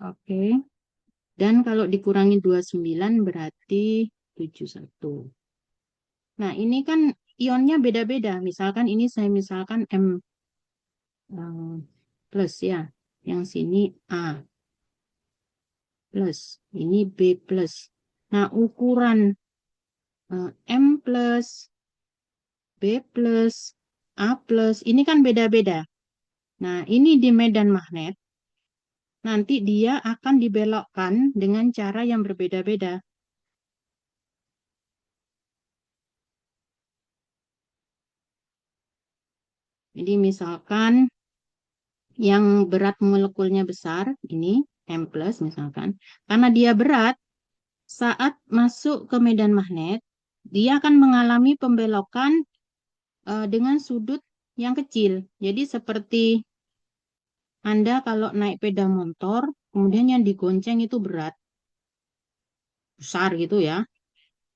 Oke. Dan kalau dikurangi 29 berarti 71. Nah, ini kan ionnya beda-beda. Misalkan ini saya misalkan M plus ya. Yang sini A plus. Ini B plus. Nah, ukuran M plus, B plus, A plus. Ini kan beda-beda. Nah, ini di medan magnet. Nanti dia akan dibelokkan dengan cara yang berbeda-beda. Jadi misalkan yang berat molekulnya besar, ini M plus misalkan, karena dia berat, saat masuk ke medan magnet, dia akan mengalami pembelokan dengan sudut yang kecil. Jadi seperti Anda kalau naik sepeda motor, kemudian yang digonceng itu berat, besar gitu ya.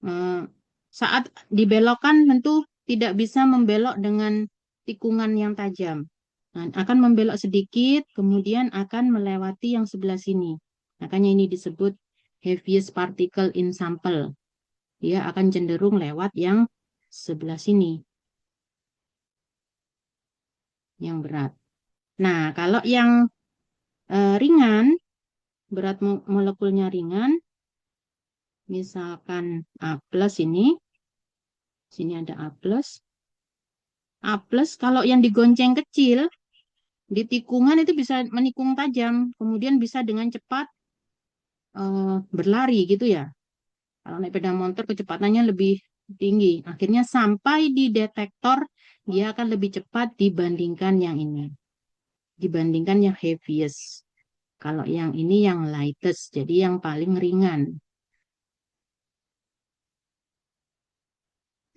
Eh, Saat dibelokkan tentu tidak bisa membelok dengan tikungan yang tajam. Nah, akan membelok sedikit, kemudian akan melewati yang sebelah sini. Makanya ini disebut heaviest particle in sample. Dia akan cenderung lewat yang sebelah sini, yang berat. Nah, kalau yang ringan, berat molekulnya ringan, misalkan A plus ini, sini ada A plus. A plus kalau yang digonceng kecil, di tikungan itu bisa menikung tajam, kemudian bisa dengan cepat berlari gitu ya. Kalau naik sepeda motor kecepatannya lebih tinggi. Akhirnya sampai di detektor dia akan lebih cepat dibandingkan yang ini. Dibandingkan yang heaviest. Kalau yang ini yang lightest, jadi yang paling ringan.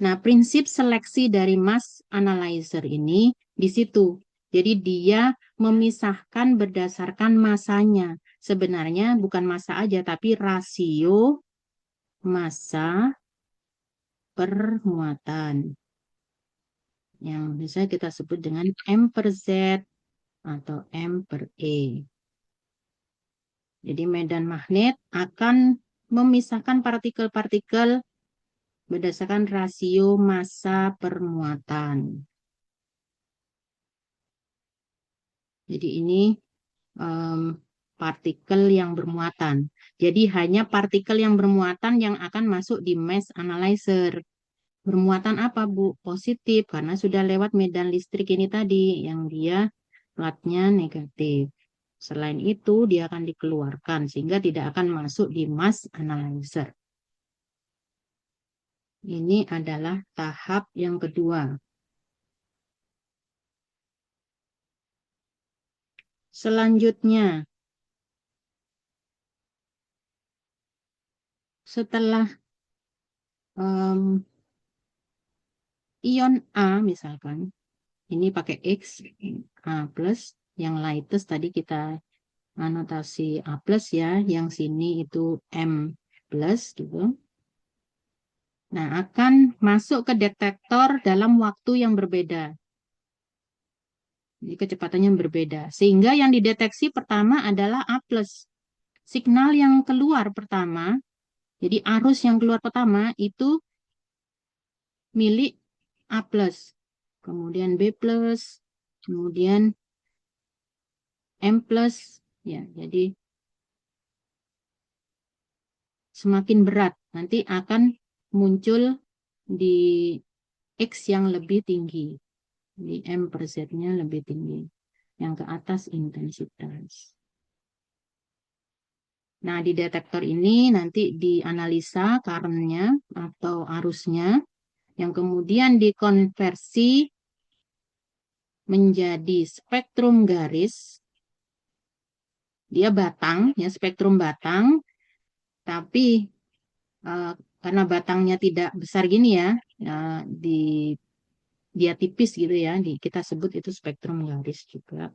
Nah, prinsip seleksi dari mass analyzer ini di situ. Jadi dia memisahkan berdasarkan masanya. Sebenarnya bukan massa aja, tapi rasio massa per muatan. Yang bisa kita sebut dengan M per Z atau M per E. Jadi medan magnet akan memisahkan partikel-partikel berdasarkan rasio massa per muatan. Jadi ini partikel yang bermuatan. Jadi hanya partikel yang bermuatan yang akan masuk di mass analyzer. Bermuatan apa, Bu? Positif, karena sudah lewat medan listrik ini tadi, yang dia platnya negatif. Selain itu, dia akan dikeluarkan, sehingga tidak akan masuk di mass analyzer. Ini adalah tahap yang kedua. Selanjutnya, setelah ion A misalkan, ini pakai X, A plus, yang lightest tadi kita anotasi A plus ya, yang sini itu M plus gitu. Nah, akan masuk ke detektor dalam waktu yang berbeda. Jadi kecepatannya berbeda. Sehingga yang dideteksi pertama adalah A plus. Signal yang keluar pertama, jadi arus yang keluar pertama itu milik A plus. Kemudian B plus, kemudian M plus. Ya, jadi semakin berat. Nanti akan muncul di X yang lebih tinggi. Di M per Z-nya lebih tinggi. Yang ke atas intensitas. Nah, di detektor ini nanti dianalisa current-nya atau arusnya, yang kemudian dikonversi menjadi spektrum garis. Dia batang, ya spektrum batang, tapi uh, karena batangnya tidak besar gini ya, di dia tipis gitu ya, kita sebut itu spektrum garis juga.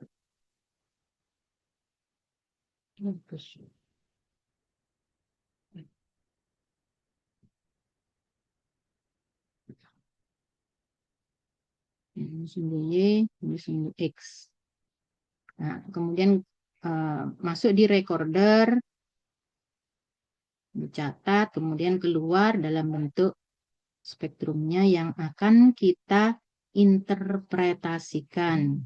Ini sini Y, ini sini X. Nah, kemudian masuk di recorder, dicatat, kemudian keluar dalam bentuk spektrumnya yang akan kita interpretasikan.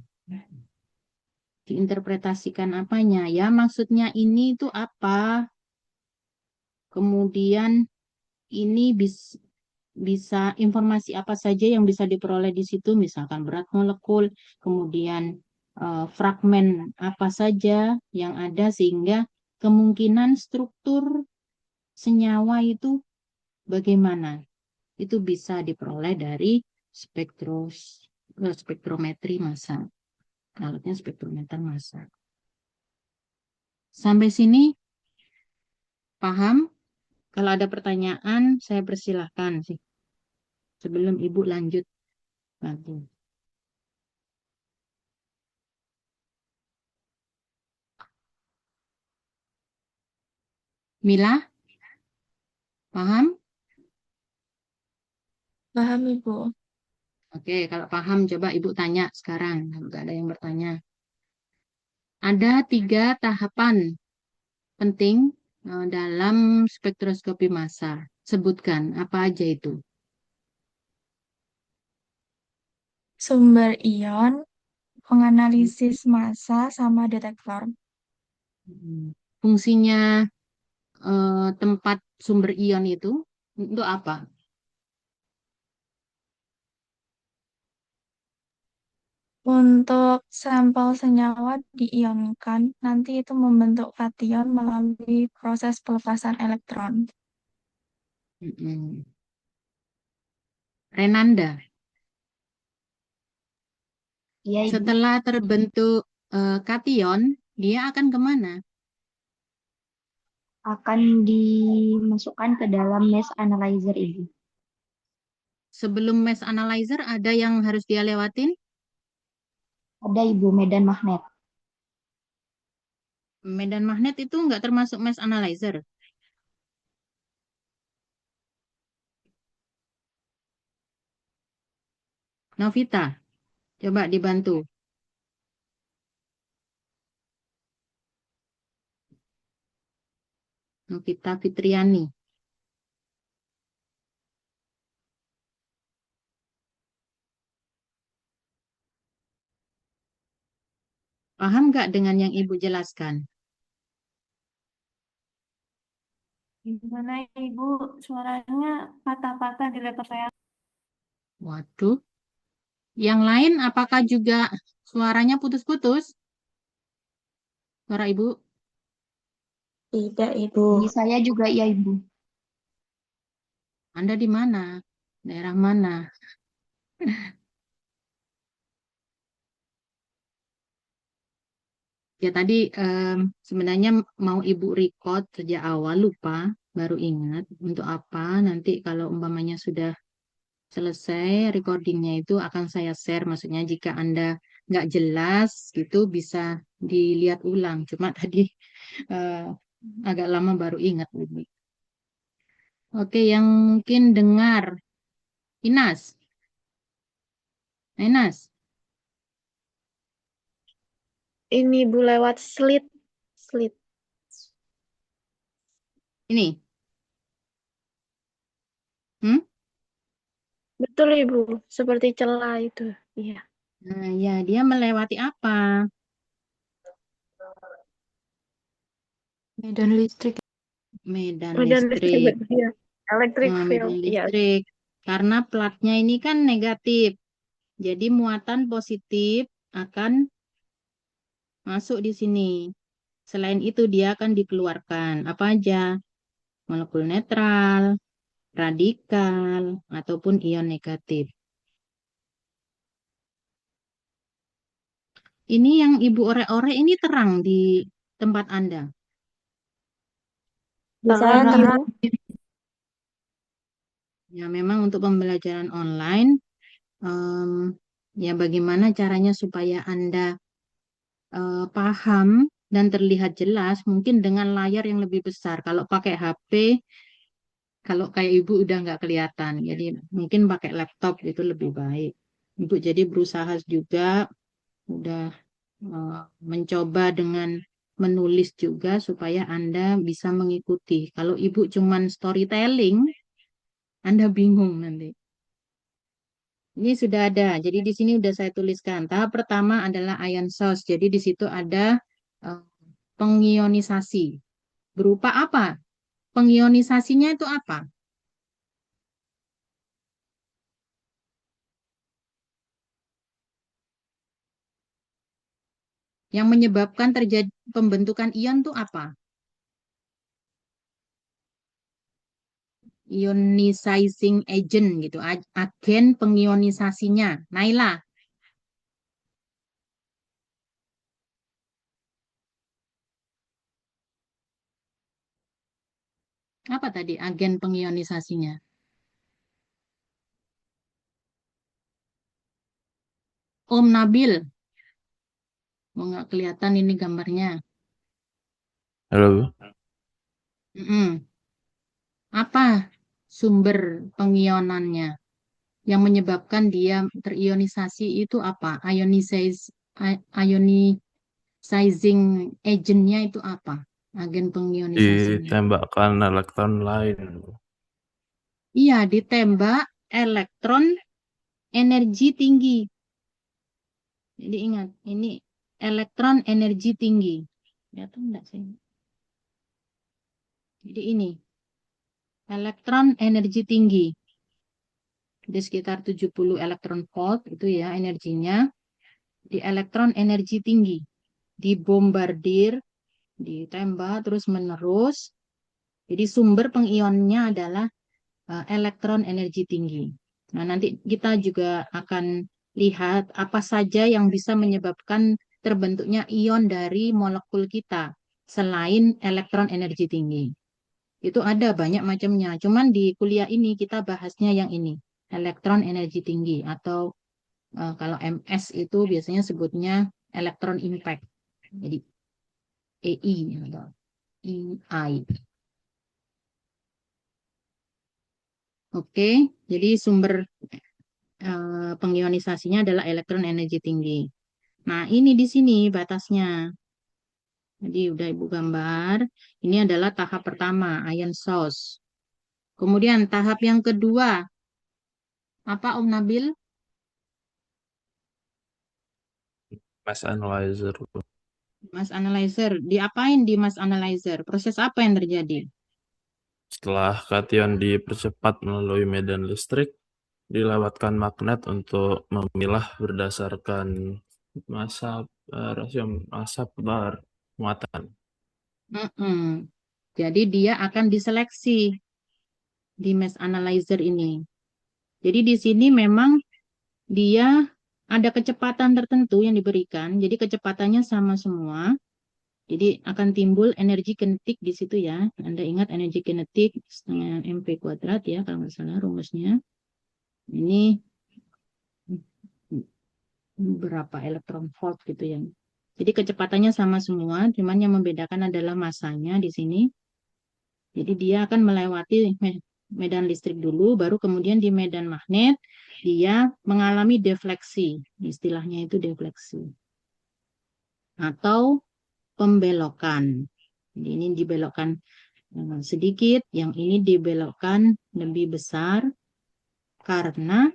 Diinterpretasikan apanya? Ya, maksudnya ini itu apa? Kemudian ini bisa informasi apa saja yang bisa diperoleh di situ, misalkan berat molekul, kemudian fragmen apa saja yang ada sehingga kemungkinan struktur senyawa itu bagaimana. Itu bisa diperoleh dari spektrometri massa. Alatnya spektrometer massa. Sampai sini paham? Kalau ada pertanyaan, saya persilahkan sih. Sebelum Ibu lanjut lagi. Mila, paham? Paham, Ibu. Oke, kalau paham coba Ibu tanya sekarang. Kalau nggak ada yang bertanya. Ada 3 tahapan penting dalam spektroskopi massa. Sebutkan apa aja itu? Sumber ion, penganalisis massa, sama detektor. Fungsinya tempat sumber ion itu untuk apa? Untuk sampel senyawa diionkan, nanti itu membentuk kation melalui proses pelepasan elektron. Mm-mm. Renanda, Iya, Ibu. setelah terbentuk kation, dia akan kemana? Akan dimasukkan ke dalam mesh analyzer, Ibu. Sebelum mass analyzer ada yang harus dia lewatin? Ada, Ibu, medan magnet. Medan magnet itu nggak termasuk mass analyzer. Novita, coba dibantu. Novita Fitriani. Paham nggak dengan yang Ibu jelaskan? Gimana Ibu? Suaranya patah-patah di laptop saya. Waduh. Yang lain apakah juga suaranya putus-putus? Suara Ibu? Tidak, Ibu. Di saya juga, iya, Ibu. Anda di mana? Daerah mana? Ya tadi sebenarnya mau Ibu record sejak awal lupa, baru ingat untuk apa nanti kalau umpamanya sudah selesai recordingnya itu akan saya share. Maksudnya jika Anda nggak jelas gitu bisa dilihat ulang. Cuma tadi eh, agak lama baru ingat ini. Oke, yang mungkin dengar Inas, Inas, Ini Bu lewat slit. Slit. ini, hmm? Betul Ibu, seperti celah itu. Iya. Nah, ya dia melewati apa? Medan listrik. Medan Medan listrik listrik. betul ya. Electric Medan field. Iya. listrik. Karena platnya ini kan negatif. Jadi muatan positif akan masuk di sini. Selain itu dia akan dikeluarkan. Apa aja? Molekul netral, radikal, ataupun ion negatif. Ini yang Ibu orek-orek ini terang di tempat Anda. Di saya, Terang. Ibu. Ya memang untuk pembelajaran online, em, ya bagaimana caranya supaya Anda paham dan terlihat jelas, mungkin dengan layar yang lebih besar. Kalau pakai HP, kalau kayak ibu udah nggak kelihatan. Jadi mungkin pakai laptop itu lebih baik. Ibu jadi berusaha juga, udah mencoba dengan menulis juga supaya Anda bisa mengikuti. Kalau Ibu cuman storytelling, Anda bingung nanti. Ini sudah ada. Jadi di sini sudah saya tuliskan. Tahap pertama adalah ion source. Jadi di situ ada pengionisasi. Berupa apa? Pengionisasinya itu apa? Yang menyebabkan terjadi pembentukan ion itu apa? Ionizing agent gitu, agen pengionisasinya. Naila, apa tadi agen pengionisasinya? Om Nabil, mau nggak kelihatan ini gambarnya? Halo, Bu. Mm-mm. Apa sumber pengionannya? Yang menyebabkan dia terionisasi itu apa? Ionizing agentnya itu apa? Agen pengionisasinya. Ditembakkan elektron lain, Bu. Iya, ditembak elektron energi tinggi. Jadi ingat, ini elektron energi tinggi. Ya tuh enggak sih? Jadi ini, elektron energi tinggi. Jadi sekitar 70 elektron volt itu ya energinya. Di elektron energi tinggi. Dibombardir, ditembak terus menerus. Jadi sumber pengionnya adalah elektron energi tinggi. Nah, nanti kita juga akan lihat apa saja yang bisa menyebabkan terbentuknya ion dari molekul kita selain elektron energi tinggi. Itu ada banyak macamnya. Cuman di kuliah ini kita bahasnya yang ini, elektron energi tinggi atau kalau MS itu biasanya sebutnya elektron impact. Jadi EI atau EI. Oke, jadi sumber pengionisasinya adalah elektron energi tinggi. Nah, ini di sini batasnya. Jadi udah Ibu gambar. Ini adalah tahap pertama, ion source. Kemudian tahap yang kedua, apa Om Nabil? Mass analyzer, Bu. Mass analyzer. Diapain di mass analyzer? Proses apa yang terjadi? Setelah kation dipercepat melalui medan listrik, dilewatkan magnet untuk memilah berdasarkan rasio massa per muatan. Mm-mm. Jadi dia akan diseleksi di mass analyzer ini. Jadi di sini memang dia ada kecepatan tertentu yang diberikan. Jadi kecepatannya sama semua. Jadi akan timbul energi kinetik di situ ya. Anda ingat energi kinetik setengah mv kuadrat ya kalau nggak salah rumusnya. Ini berapa elektron volt gitu ya. Jadi kecepatannya sama semua, cuman yang membedakan adalah masanya di sini. Jadi dia akan melewati medan listrik dulu, baru kemudian di medan magnet dia mengalami defleksi. Istilahnya itu defleksi. Atau pembelokan. Jadi ini dibelokkan sedikit, yang ini dibelokkan lebih besar karena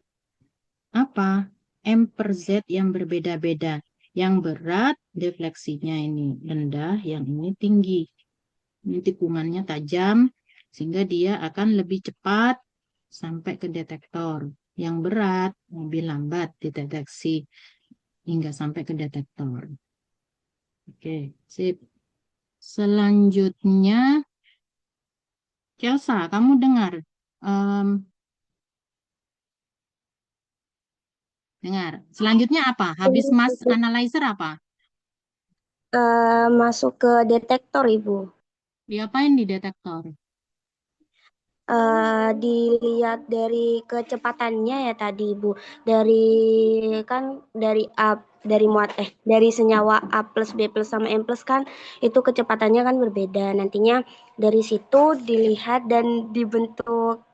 apa? M per Z yang berbeda-beda. Yang berat defleksinya ini rendah, yang ini tinggi. Ini tikungannya tajam, sehingga dia akan lebih cepat sampai ke detektor. Yang berat lebih lambat dideteksi hingga sampai ke detektor. Oke, sip. Selanjutnya, Chelsea, kamu dengar? Dengar. Selanjutnya apa? Habis mass analyzer apa? Masuk ke detektor, Ibu. Diapain di detektor? Dilihat dari kecepatannya ya tadi, Ibu. Dari kan dari senyawa A plus B plus sama M plus kan itu kecepatannya kan berbeda. Nantinya dari situ dilihat dan dibentuk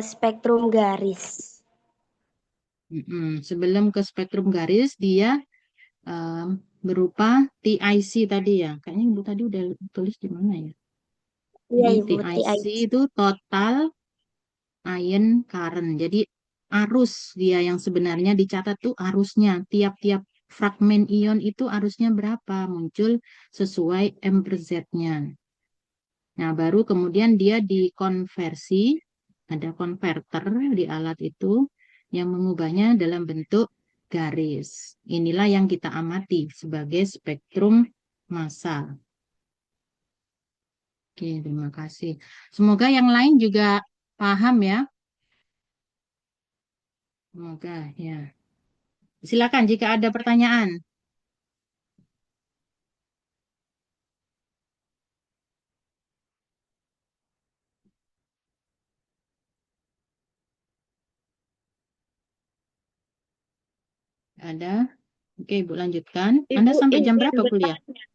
spektrum garis. Sebelum ke spektrum garis, dia berupa TIC tadi ya. Kayaknya Ibu tadi udah tulis di mana ya? Iya, Jadi Ibu, TIC TIC. itu total ion current. Jadi arus dia yang sebenarnya dicatat tuh arusnya. Tiap-tiap fragmen ion itu arusnya berapa? Muncul sesuai M per Z-nya. Nah, baru kemudian dia dikonversi, ada konverter di alat itu yang mengubahnya dalam bentuk garis. Inilah yang kita amati sebagai spektrum massa. Oke, terima kasih. Semoga yang lain juga paham ya. Semoga ya. Silakan jika ada pertanyaan. Ada? Oke, Ibu lanjutkan. Anda Ibu, sampai jam izin berapa kuliah? bertanya.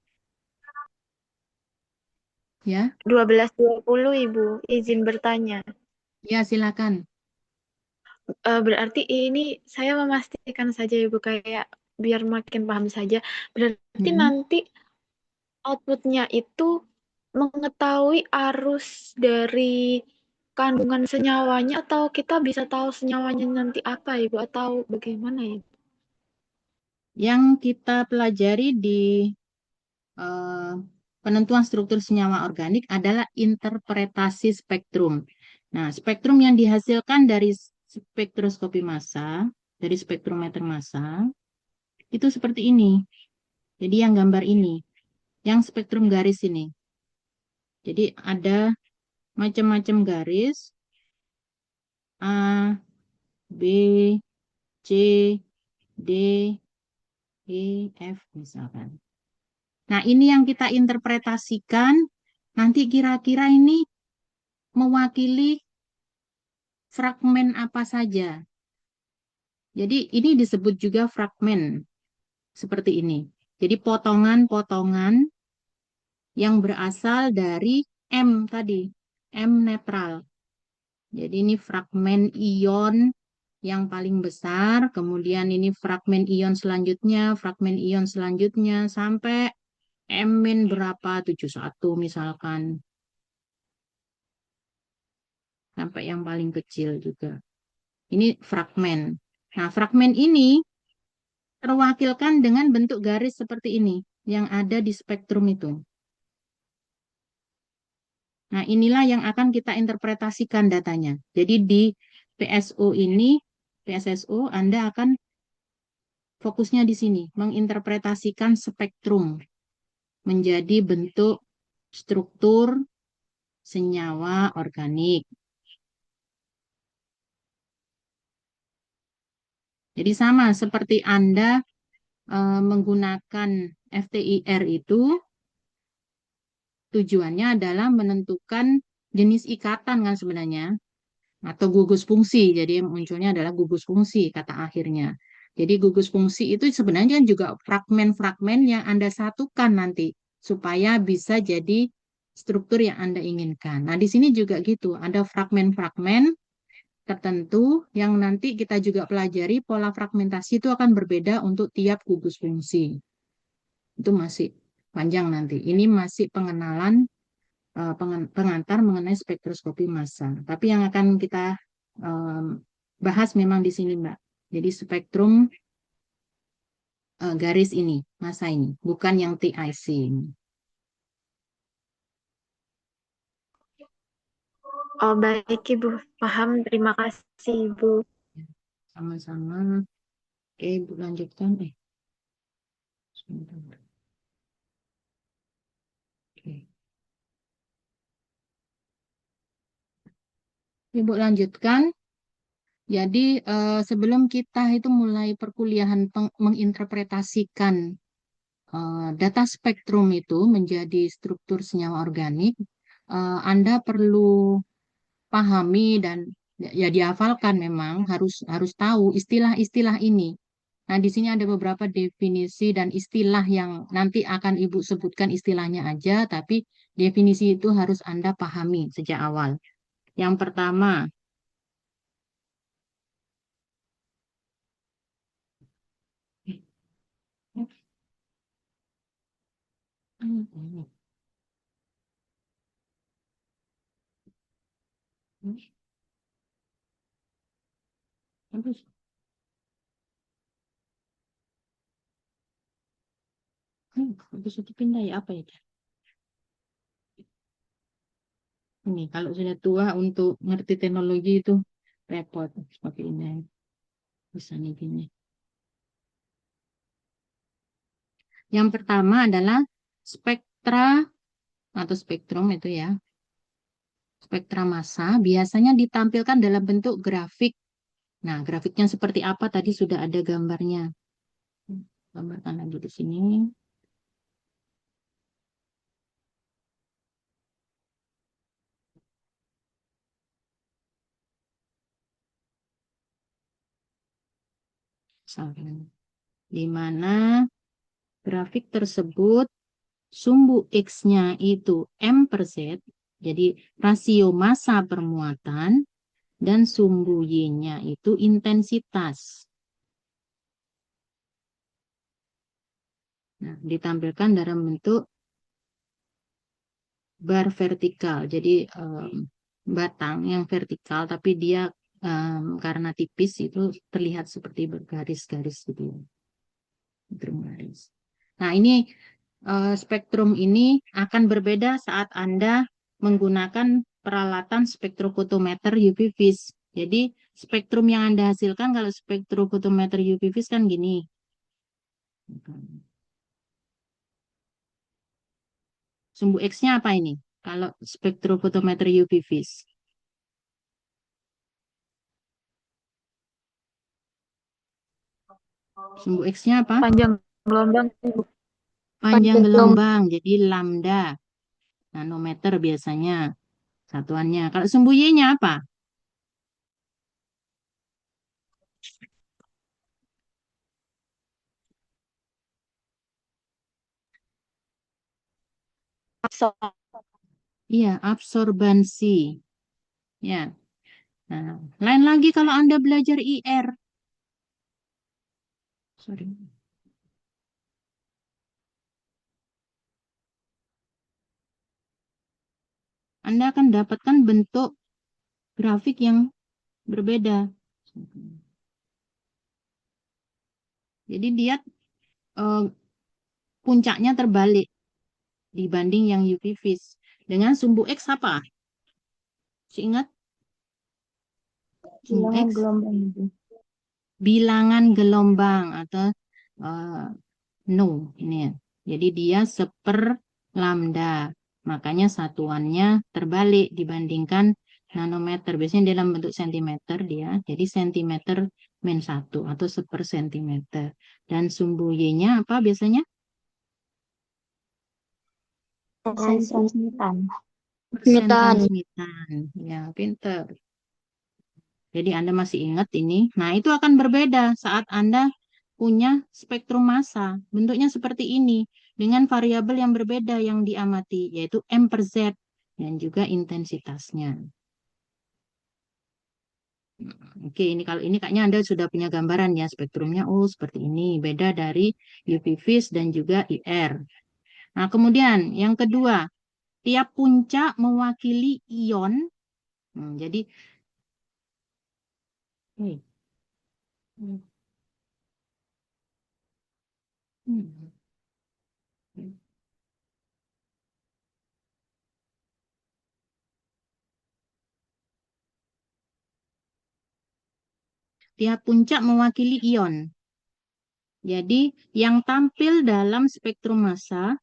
Ya, 12.20 Ibu, izin bertanya. ya silakan. Berarti ini saya memastikan saja Ibu, kayak biar makin paham saja. Berarti Mm-mm. nanti outputnya itu mengetahui arus dari kandungan senyawanya, atau kita bisa tahu senyawanya nanti apa Ibu, atau bagaimana ya? Yang kita pelajari di eh, penentuan struktur senyawa organik adalah interpretasi spektrum. Nah, spektrum yang dihasilkan dari spektroskopi massa, dari spektrometer massa, itu seperti ini. Jadi yang gambar ini, yang spektrum garis ini. Jadi ada macam-macam garis, A, B, C, D, E, F misalkan. Nah, ini yang kita interpretasikan, nanti kira-kira ini mewakili fragmen apa saja. Jadi ini disebut juga fragmen, seperti ini. Jadi potongan-potongan yang berasal dari M tadi, M netral. Jadi ini fragmen ion yang paling besar, kemudian ini fragmen ion selanjutnya, sampai M- berapa, 71 misalkan, sampai yang paling kecil juga. Ini fragmen. Nah, fragmen ini terwakilkan dengan bentuk garis seperti ini, yang ada di spektrum itu. Nah, inilah yang akan kita interpretasikan datanya. Jadi di PSO ini, PSSO, Anda akan fokusnya di sini, menginterpretasikan spektrum menjadi bentuk struktur senyawa organik. Jadi sama seperti Anda menggunakan FTIR itu, tujuannya adalah menentukan jenis ikatan kan sebenarnya, atau gugus fungsi. Jadi munculnya adalah gugus fungsi kata akhirnya. Jadi gugus fungsi itu sebenarnya juga fragmen-fragmen yang Anda satukan nanti supaya bisa jadi struktur yang Anda inginkan. Nah, di sini juga gitu, ada fragmen-fragmen tertentu yang nanti kita juga pelajari pola fragmentasi itu akan berbeda untuk tiap gugus fungsi. Itu masih panjang nanti. Ini masih pengenalan pengantar mengenai spektroskopi massa. Tapi yang akan kita bahas memang di sini, Mbak. Jadi spektrum garis ini, massa ini, bukan yang TIC. Oh, baik Ibu, paham. Terima kasih Ibu. Sama-sama. Oke, Ibu lanjutkan. Sebentar. Oke. Ibu lanjutkan. Jadi sebelum kita itu mulai perkuliahan menginterpretasikan data spektrum itu menjadi struktur senyawa organik, Anda perlu pahami dan ya dihafalkan, memang harus harus tahu istilah-istilah ini. Nah, di sini ada beberapa definisi dan istilah yang nanti akan Ibu sebutkan istilahnya aja, tapi definisi itu harus Anda pahami sejak awal. Yang pertama, Ini. Habis. Habis itu pindah ya apa ya? Ini kalau sudah tua untuk ngerti teknologi itu repot seperti ini. Bisa nih gini. Yang pertama adalah spektra atau spektrum itu ya. Spektra massa biasanya ditampilkan dalam bentuk grafik. Nah, grafiknya seperti apa tadi sudah ada gambarnya. Gambarkan lagi di sini. Misalkan, di mana grafik tersebut sumbu X-nya itu M per Z, jadi rasio massa per muatan, dan sumbu Y-nya itu intensitas. Nah, ditampilkan dalam bentuk bar vertikal, jadi batang yang vertikal, tapi dia karena tipis itu terlihat seperti bergaris-garis gitu. Garis. Nah, ini spektrum ini akan berbeda saat Anda menggunakan peralatan spektrofotometer UV vis. Jadi, spektrum yang Anda hasilkan kalau spektrofotometer UV vis kan gini. Sumbu X-nya apa ini? Kalau spektrofotometer UV vis. Sumbu X-nya apa? Panjang gelombang, Ibu. Panjang gelombang, jadi lambda. Nanometer biasanya satuannya. Kalau sumbu Y-nya apa? Iya, absorbansi. Ya. Nah, lain lagi kalau Anda belajar IR. Sorry. Anda akan dapatkan bentuk grafik yang berbeda. Jadi dia puncaknya terbalik dibanding yang UV vis. Dengan sumbu X apa? Ingat? Sumbu Bilangan X. gelombang itu. Bilangan gelombang atau no ini ya. Jadi dia seper lambda. Makanya satuannya terbalik dibandingkan nanometer. Biasanya dalam bentuk sentimeter dia. Jadi sentimeter min 1 atau seper sentimeter. Dan sumbu Y-nya apa biasanya? Transmitan. Persen transmitan. Ya, pinter. Jadi Anda masih ingat ini. Nah, itu akan berbeda saat Anda punya spektrum massa. Bentuknya seperti ini. Dengan variabel yang berbeda yang diamati, yaitu M per Z. Dan juga intensitasnya. Oke, ini kalau ini kayaknya Anda sudah punya gambaran ya spektrumnya. Oh, seperti ini. Beda dari UV vis dan juga IR. Nah, kemudian yang kedua, tiap puncak mewakili ion. Jadi, hmm. Hmm. Tiap puncak mewakili ion. Jadi, yang tampil dalam spektrum massa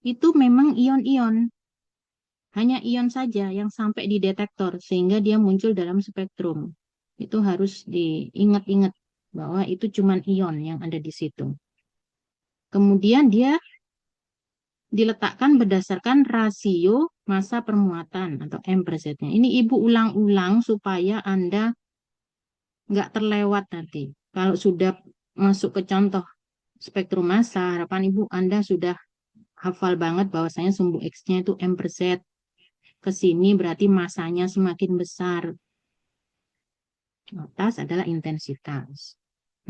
itu memang ion-ion. Hanya ion saja yang sampai di detektor, sehingga dia muncul dalam spektrum. Itu harus diingat-ingat bahwa itu cuma ion yang ada di situ. Kemudian dia diletakkan berdasarkan rasio massa permuatan atau M per Z-nya. Ini Ibu ulang-ulang supaya Anda nggak terlewat nanti. Kalau sudah masuk ke contoh spektrum massa, harapan Ibu Anda sudah hafal banget bahwasanya sumbu X-nya itu M per Z. Ke sini berarti masanya semakin besar. Atas adalah intensitas.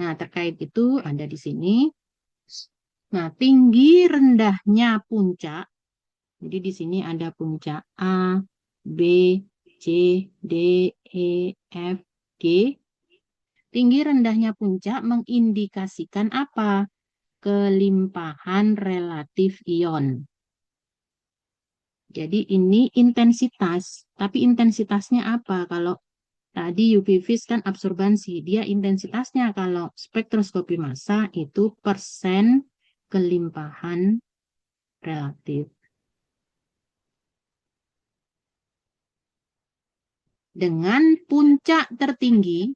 Nah, terkait itu ada di sini. Nah, tinggi rendahnya puncak. Jadi di sini ada puncak A, B, C, D, E, F, G. Tinggi rendahnya puncak mengindikasikan apa? Kelimpahan relatif ion. Jadi ini intensitas, tapi intensitasnya apa? Kalau tadi UV vis kan absorbansi, dia intensitasnya kalau spektroskopi massa itu persen kelimpahan relatif. Dengan puncak tertinggi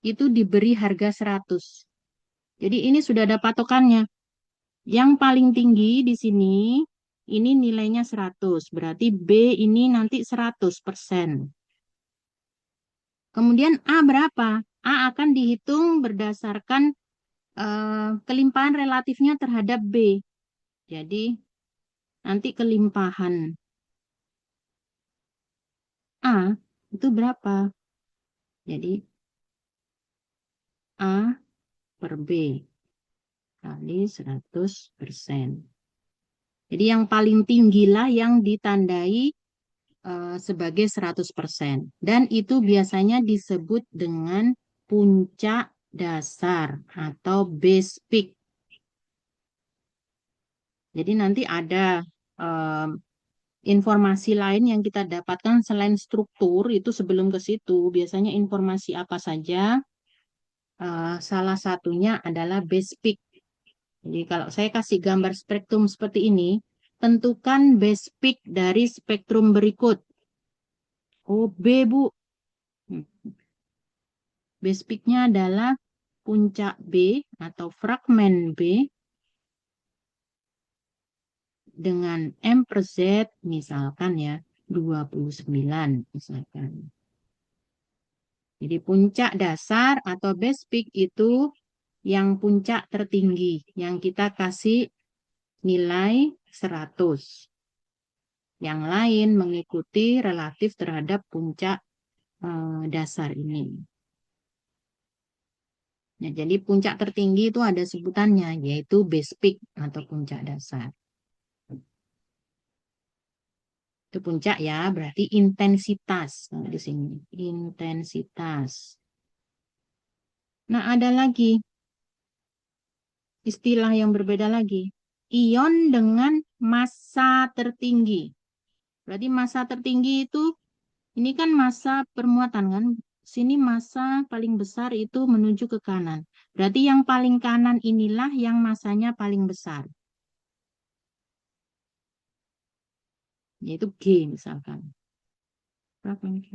itu diberi harga 100. Jadi ini sudah ada patokannya. Yang paling tinggi di sini ini nilainya 100, berarti B ini nanti 100%. Kemudian A berapa? A akan dihitung berdasarkan kelimpahan relatifnya terhadap B. Jadi nanti kelimpahan A itu berapa? Jadi A per B kali 100%. Jadi yang paling tinggilah yang ditandai sebagai 100%. Dan itu biasanya disebut dengan puncak dasar atau base peak. Jadi nanti ada informasi lain yang kita dapatkan selain struktur itu sebelum ke situ. Biasanya informasi apa saja? Salah satunya adalah base peak. Jadi kalau saya kasih gambar spektrum seperti ini, tentukan base peak dari spektrum berikut. Oh, B, Bu. Base peak-nya adalah puncak B atau fragmen B dengan M per Z misalkan ya 29 misalkan. Jadi puncak dasar atau base peak itu yang puncak tertinggi yang kita kasih nilai 100. Yang lain mengikuti relatif terhadap puncak dasar ini. Nah, jadi puncak tertinggi itu ada sebutannya yaitu base peak atau puncak dasar. Itu puncak ya, berarti intensitas. Nah, di sini intensitas. Nah, ada lagi istilah yang berbeda lagi. Ion dengan massa tertinggi. Berarti massa tertinggi itu ini kan massa permuatan kan. Sini massa paling besar itu menuju ke kanan. Berarti yang paling kanan inilah yang massanya paling besar. Yaitu G misalkan. Berapa ini?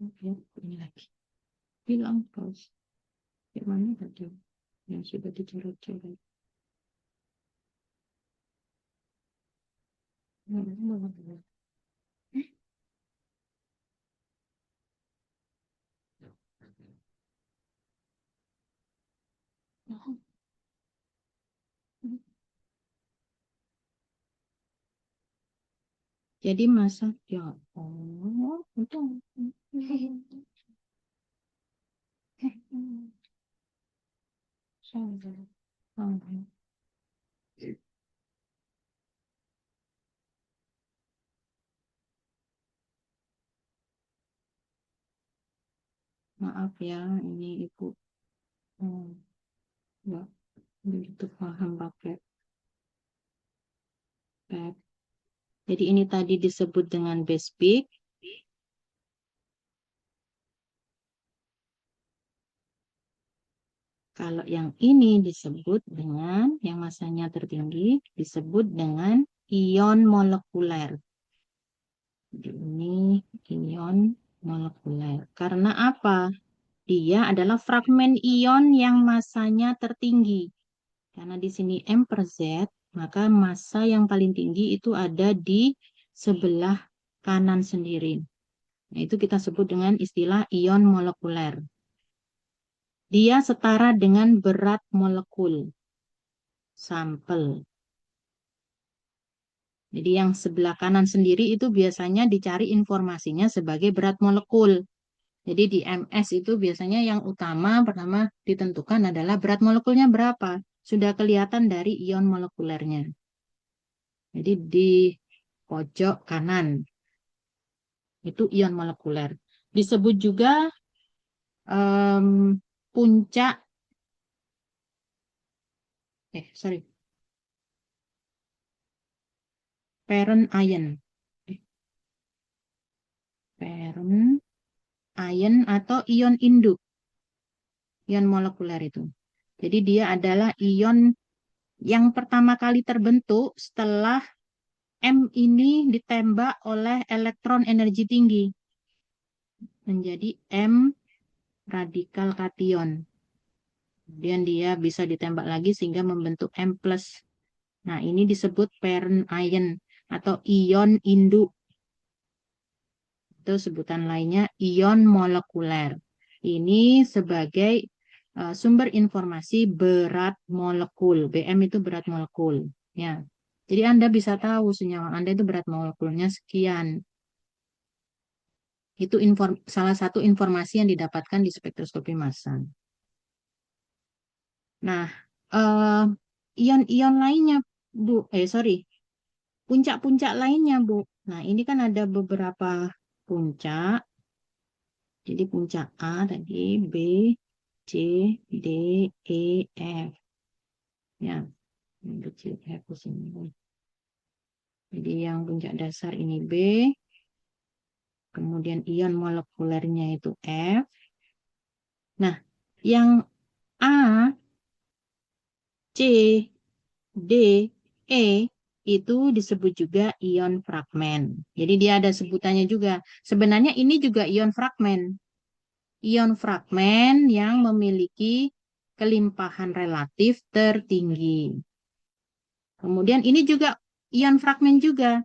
Oke, ini lagi. Bilang terus. Gimana tadi yang sudah dicoret-coret? Jadi masa ya oh itu maaf ya ini ibu nggak begitu paham pakai pep. Jadi ini tadi disebut dengan base peak. Kalau yang ini disebut dengan yang masanya tertinggi disebut dengan ion molekuler. Jadi ini ion molekuler. Karena apa? Dia adalah fragmen ion yang masanya tertinggi. Karena di sini M per Z, maka massa yang paling tinggi itu ada di sebelah kanan sendiri. Nah, itu kita sebut dengan istilah ion molekuler. Dia setara dengan berat molekul sampel. Jadi yang sebelah kanan sendiri itu biasanya dicari informasinya sebagai berat molekul. Jadi di MS itu biasanya yang utama pertama ditentukan adalah berat molekulnya berapa. Sudah kelihatan dari ion molekulernya. Jadi di pojok kanan itu ion molekuler. Disebut juga puncak, parent ion. Parent ion atau ion induk. Ion molekuler itu. Jadi dia adalah ion yang pertama kali terbentuk setelah M ini ditembak oleh elektron energi tinggi. Menjadi M radikal kation. Kemudian dia bisa ditembak lagi sehingga membentuk M+. Nah, ini disebut parent ion atau ion induk. Itu sebutan lainnya ion molekuler. Ini sebagai sumber informasi berat molekul. BM itu berat molekul. Ya. Jadi Anda bisa tahu senyawa Anda itu berat molekulnya sekian. Itu salah satu informasi yang didapatkan di spektroskopi massa. Nah, ion-ion lainnya, Bu. Puncak-puncak lainnya, Bu. Nah, ini kan ada beberapa puncak. Jadi puncak A tadi, B, C, D, E, F. Ya, yang kecil F di sini. Jadi yang puncak dasar ini B. Kemudian ion molekulernya itu F. Nah, yang A, C, D, E itu disebut juga ion fragmen. Jadi dia ada sebutannya juga. Sebenarnya ini juga ion fragmen. Ion fragmen yang memiliki kelimpahan relatif tertinggi. Kemudian ini juga ion fragmen juga.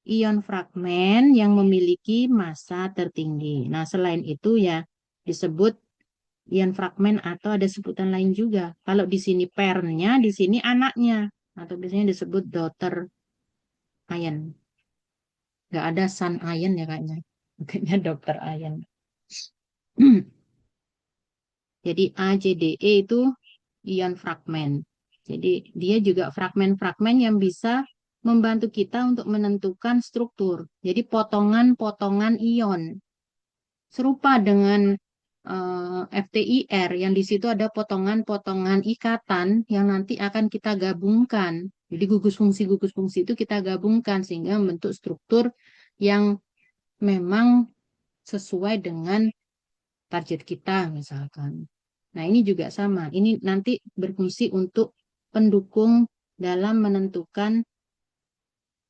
Ion fragmen yang memiliki massa tertinggi. Nah, selain itu ya disebut ion fragmen atau ada sebutan lain juga. Kalau di sini parentnya, di sini anaknya. Atau biasanya disebut daughter ion. Nggak ada son ion ya kayaknya. Makanya daughter ion. Jadi A, C, D, E itu ion fragmen. Jadi dia juga fragmen-fragmen yang bisa membantu kita untuk menentukan struktur. Jadi potongan-potongan ion. Serupa dengan FTIR yang di situ ada potongan-potongan ikatan yang nanti akan kita gabungkan. Jadi gugus fungsi itu kita gabungkan sehingga membentuk struktur yang memang sesuai dengan target kita misalkan. Nah, ini juga sama. Ini nanti berfungsi untuk pendukung dalam menentukan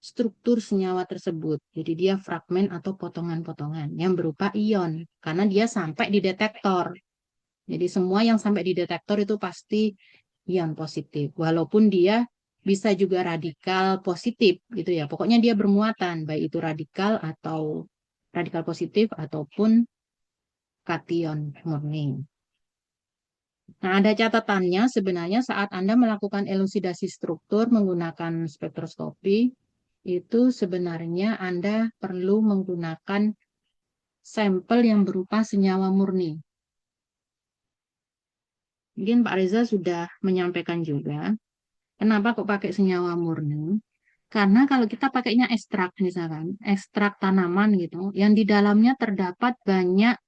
struktur senyawa tersebut. Jadi dia fragmen atau potongan-potongan yang berupa ion. Karena dia sampai di detektor. Jadi semua yang sampai di detektor itu pasti ion positif. Walaupun dia bisa juga radikal positif gitu ya. Pokoknya dia bermuatan. Baik itu radikal atau radikal positif ataupun kation murni. Nah, ada catatannya sebenarnya saat Anda melakukan elusidasi struktur menggunakan spektroskopi, itu sebenarnya Anda perlu menggunakan sampel yang berupa senyawa murni. Mungkin Pak Reza sudah menyampaikan juga, kenapa kok pakai senyawa murni? Karena kalau kita pakainya ekstrak misalkan, ekstrak tanaman gitu, yang di dalamnya terdapat banyak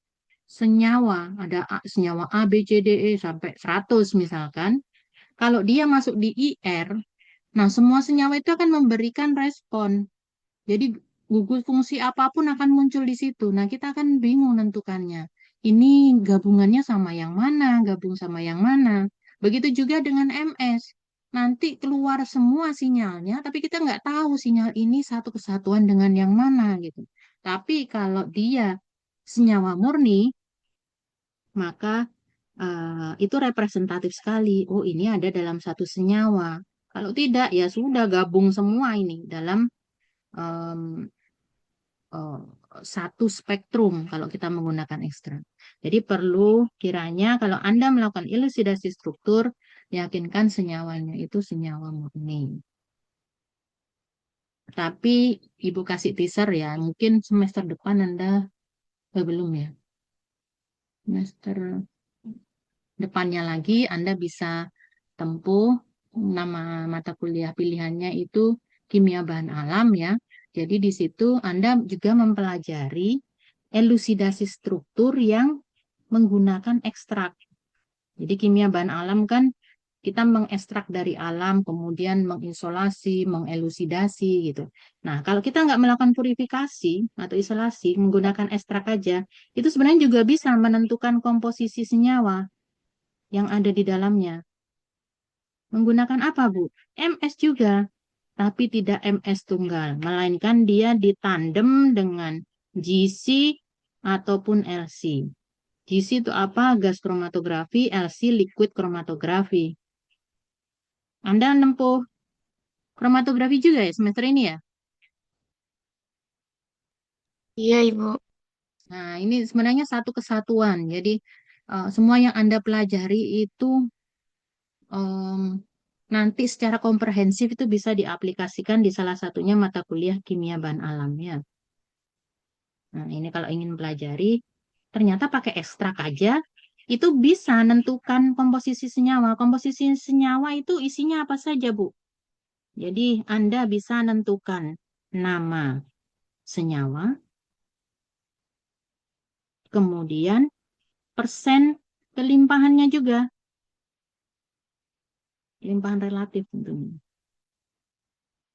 senyawa, ada senyawa A, B, C, D, E sampai 100 misalkan. Kalau dia masuk di IR, nah semua senyawa itu akan memberikan respon. Jadi gugus fungsi apapun akan muncul di situ. Nah, kita akan bingung menentukannya. Ini gabungannya sama yang mana, gabung sama yang mana. Begitu juga dengan MS. Nanti keluar semua sinyalnya, tapi kita nggak tahu sinyal ini satu kesatuan dengan yang mana gitu. Tapi kalau dia senyawa murni, maka itu representatif sekali. Oh, ini ada dalam satu senyawa. Kalau tidak, ya sudah gabung semua ini dalam eh, satu spektrum kalau kita menggunakan ekstrak. Jadi perlu kiranya kalau Anda melakukan elusidasi struktur, yakinkan senyawanya itu senyawa murni. Tapi Ibu kasih teaser ya, mungkin semester depan Anda belum ya. Semester depannya lagi Anda bisa tempuh nama mata kuliah pilihannya itu kimia bahan alam ya. Jadi di situ Anda juga mempelajari elusidasi struktur yang menggunakan ekstrak. Jadi kimia bahan alam kan kita mengekstrak dari alam, kemudian mengisolasi, mengelusidasi gitu. Nah, kalau kita nggak melakukan purifikasi atau isolasi, menggunakan ekstrak aja, itu sebenarnya juga bisa menentukan komposisi senyawa yang ada di dalamnya. Menggunakan apa, Bu? MS juga, tapi tidak MS tunggal, melainkan dia ditandem dengan GC ataupun LC. GC itu apa? Gas kromatografi, LC liquid kromatografi. Anda menempuh kromatografi juga ya semester ini ya? Iya, Ibu. Nah, ini sebenarnya satu kesatuan. Jadi, semua yang Anda pelajari itu nanti secara komprehensif itu bisa diaplikasikan di salah satunya mata kuliah kimia bahan alam ya. Nah, ini kalau ingin pelajari, ternyata pakai ekstrak aja, itu bisa menentukan komposisi senyawa. Komposisi senyawa itu isinya apa saja, Bu? Jadi, Anda bisa menentukan nama senyawa, kemudian persen kelimpahannya juga, limpahan relatif tentunya.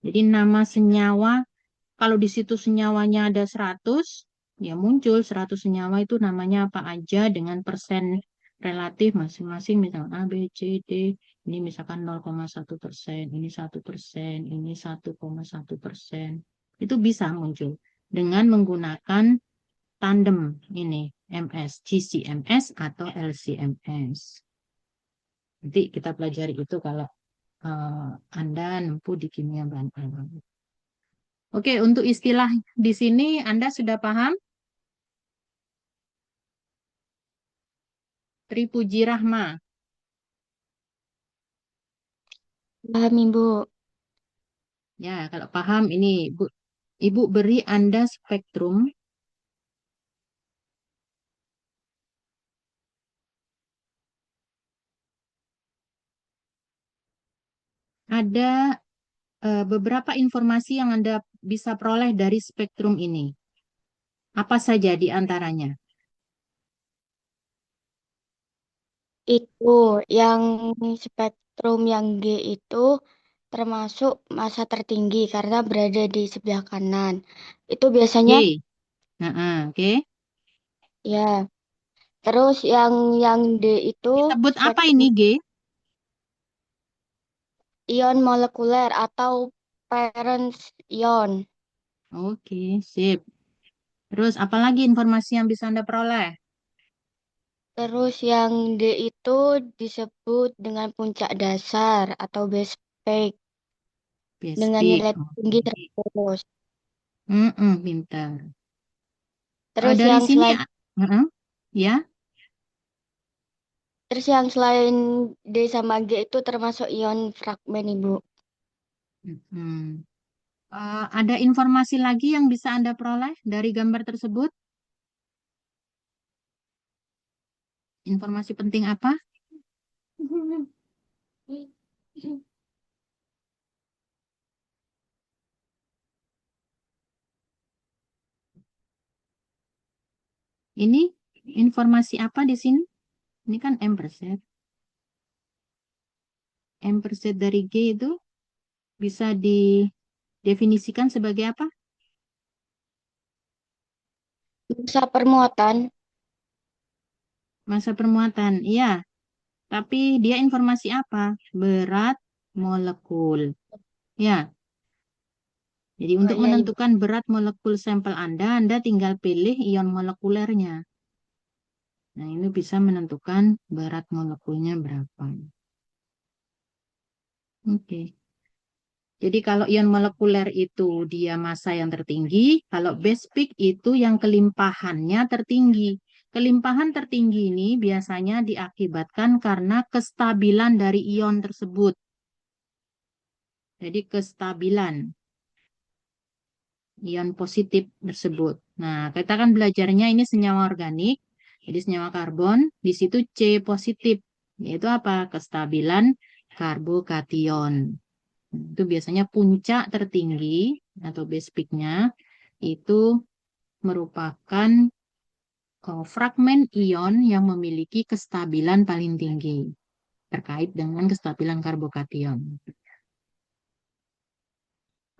Jadi nama senyawa, kalau di situ senyawanya ada 100, ya muncul 100 senyawa itu namanya apa aja dengan persen relatif masing-masing, misalnya A, B, C, D, ini misalkan 0,1%, ini 1%, ini 1,1%. Itu bisa muncul dengan menggunakan tandem ini, MS, GCMS atau LCMS. Nanti kita pelajari itu kalau Anda nempuh di kimia bahan alam. Oke, untuk istilah di sini Anda sudah paham? Tripuji Rahma. Paham, Ibu. Ya, kalau paham ini Ibu beri Anda spektrum. Ada beberapa informasi yang Anda bisa peroleh dari spektrum ini. Apa saja di antaranya? Itu yang spektrum yang G itu termasuk massa tertinggi karena berada di sebelah kanan. Itu biasanya G. Oke. ya. Terus yang D itu Disebut apa spektrum ini G? ion molekuler atau parent ion. Oke, sip. Terus apalagi informasi yang bisa Anda peroleh? Terus yang D itu disebut dengan puncak dasar atau base peak Base dengan peak. nilai tinggi Oke. terus. Pintar. Terus Dari yang sini, selain ya. terus yang selain D sama G itu termasuk ion fragmen, Ibu. Mm-mm. Ada informasi lagi yang bisa Anda peroleh dari gambar tersebut? Informasi penting apa? Ini informasi apa di sini? Ini kan M persen. M persen dari G itu bisa didefinisikan sebagai apa? Massa permuatan Massa permuatan. Iya, tapi dia informasi apa? Berat molekul. Ya, jadi untuk ya, Ibu. menentukan berat molekul sampel Anda tinggal pilih ion molekulernya. Nah, ini bisa menentukan berat molekulnya berapa. Oke. Jadi kalau ion molekuler itu dia massa yang tertinggi, kalau base peak itu yang kelimpahannya tertinggi. Kelimpahan tertinggi ini biasanya diakibatkan karena kestabilan dari ion tersebut. Jadi kestabilan ion positif tersebut. Nah, kita kan belajarnya ini senyawa organik, jadi senyawa karbon, di situ C positif, yaitu apa? Kestabilan karbokation. Itu biasanya puncak tertinggi atau base peak-nya itu merupakan fragmen ion yang memiliki kestabilan paling tinggi terkait dengan kestabilan karbokation.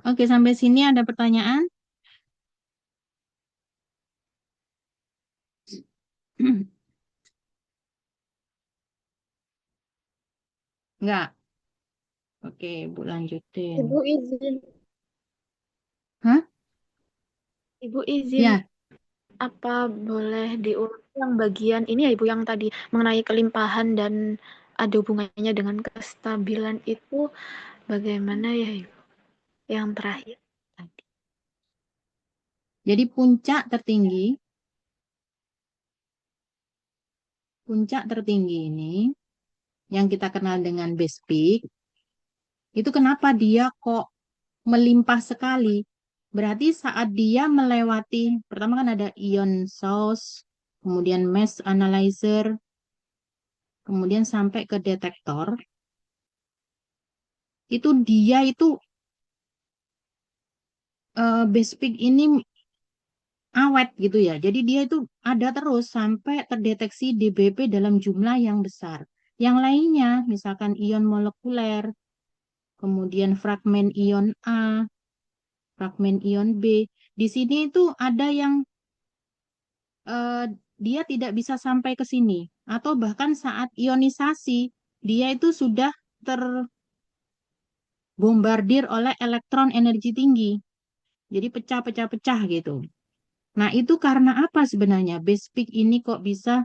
Oke, sampai sini ada pertanyaan? Enggak. Oke, Bu lanjutin. Ibu izin, Hah? Ibu izin, Ya, apa boleh diulang yang bagian ini ya Ibu yang tadi mengenai kelimpahan dan ada hubungannya dengan kestabilan itu bagaimana ya Ibu? Yang terakhir tadi. jadi puncak tertinggi ini yang kita kenal dengan base peak, itu kenapa dia kok melimpah sekali? Berarti saat dia melewati, pertama kan ada ion source, kemudian mass analyzer, kemudian sampai ke detektor, itu dia itu base peak ini awet gitu ya. Jadi dia itu ada terus sampai terdeteksi DBP dalam jumlah yang besar. Yang lainnya, misalkan ion molekuler, kemudian fragmen ion A, fragmen ion B. Di sini itu ada yang dia tidak bisa sampai ke sini. Atau bahkan saat ionisasi, dia itu sudah terbombardir oleh elektron energi tinggi. Jadi pecah-pecah-pecah gitu. Nah, itu karena apa sebenarnya? Base peak ini kok bisa,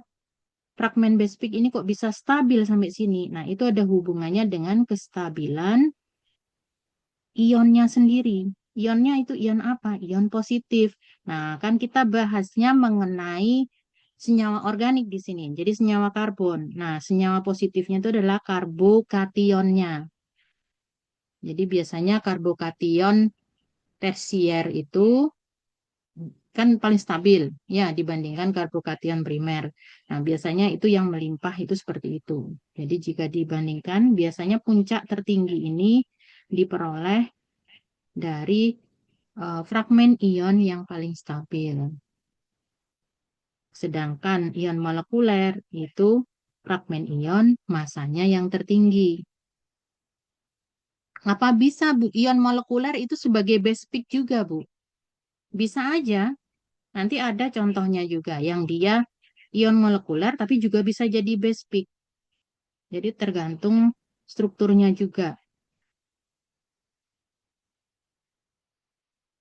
fragmen base peak ini kok bisa stabil sampai sini? Nah, itu ada hubungannya dengan kestabilan ionnya sendiri. Ionnya itu ion apa? Ion positif. Nah, kan kita bahasnya mengenai senyawa organik di sini. Jadi senyawa karbon. Nah, senyawa positifnya itu adalah karbokationnya. Jadi biasanya karbokation tersier itu kan paling stabil ya dibandingkan karbokation primer. Nah, biasanya itu yang melimpah itu seperti itu. Jadi jika dibandingkan biasanya puncak tertinggi ini diperoleh dari fragmen ion yang paling stabil. Sedangkan ion molekuler itu fragmen ion masanya yang tertinggi. Apa bisa Bu ion molekuler itu sebagai base peak juga Bu? Bisa aja. Nanti ada contohnya juga yang dia ion molekuler tapi juga bisa jadi base peak. Jadi tergantung strukturnya juga.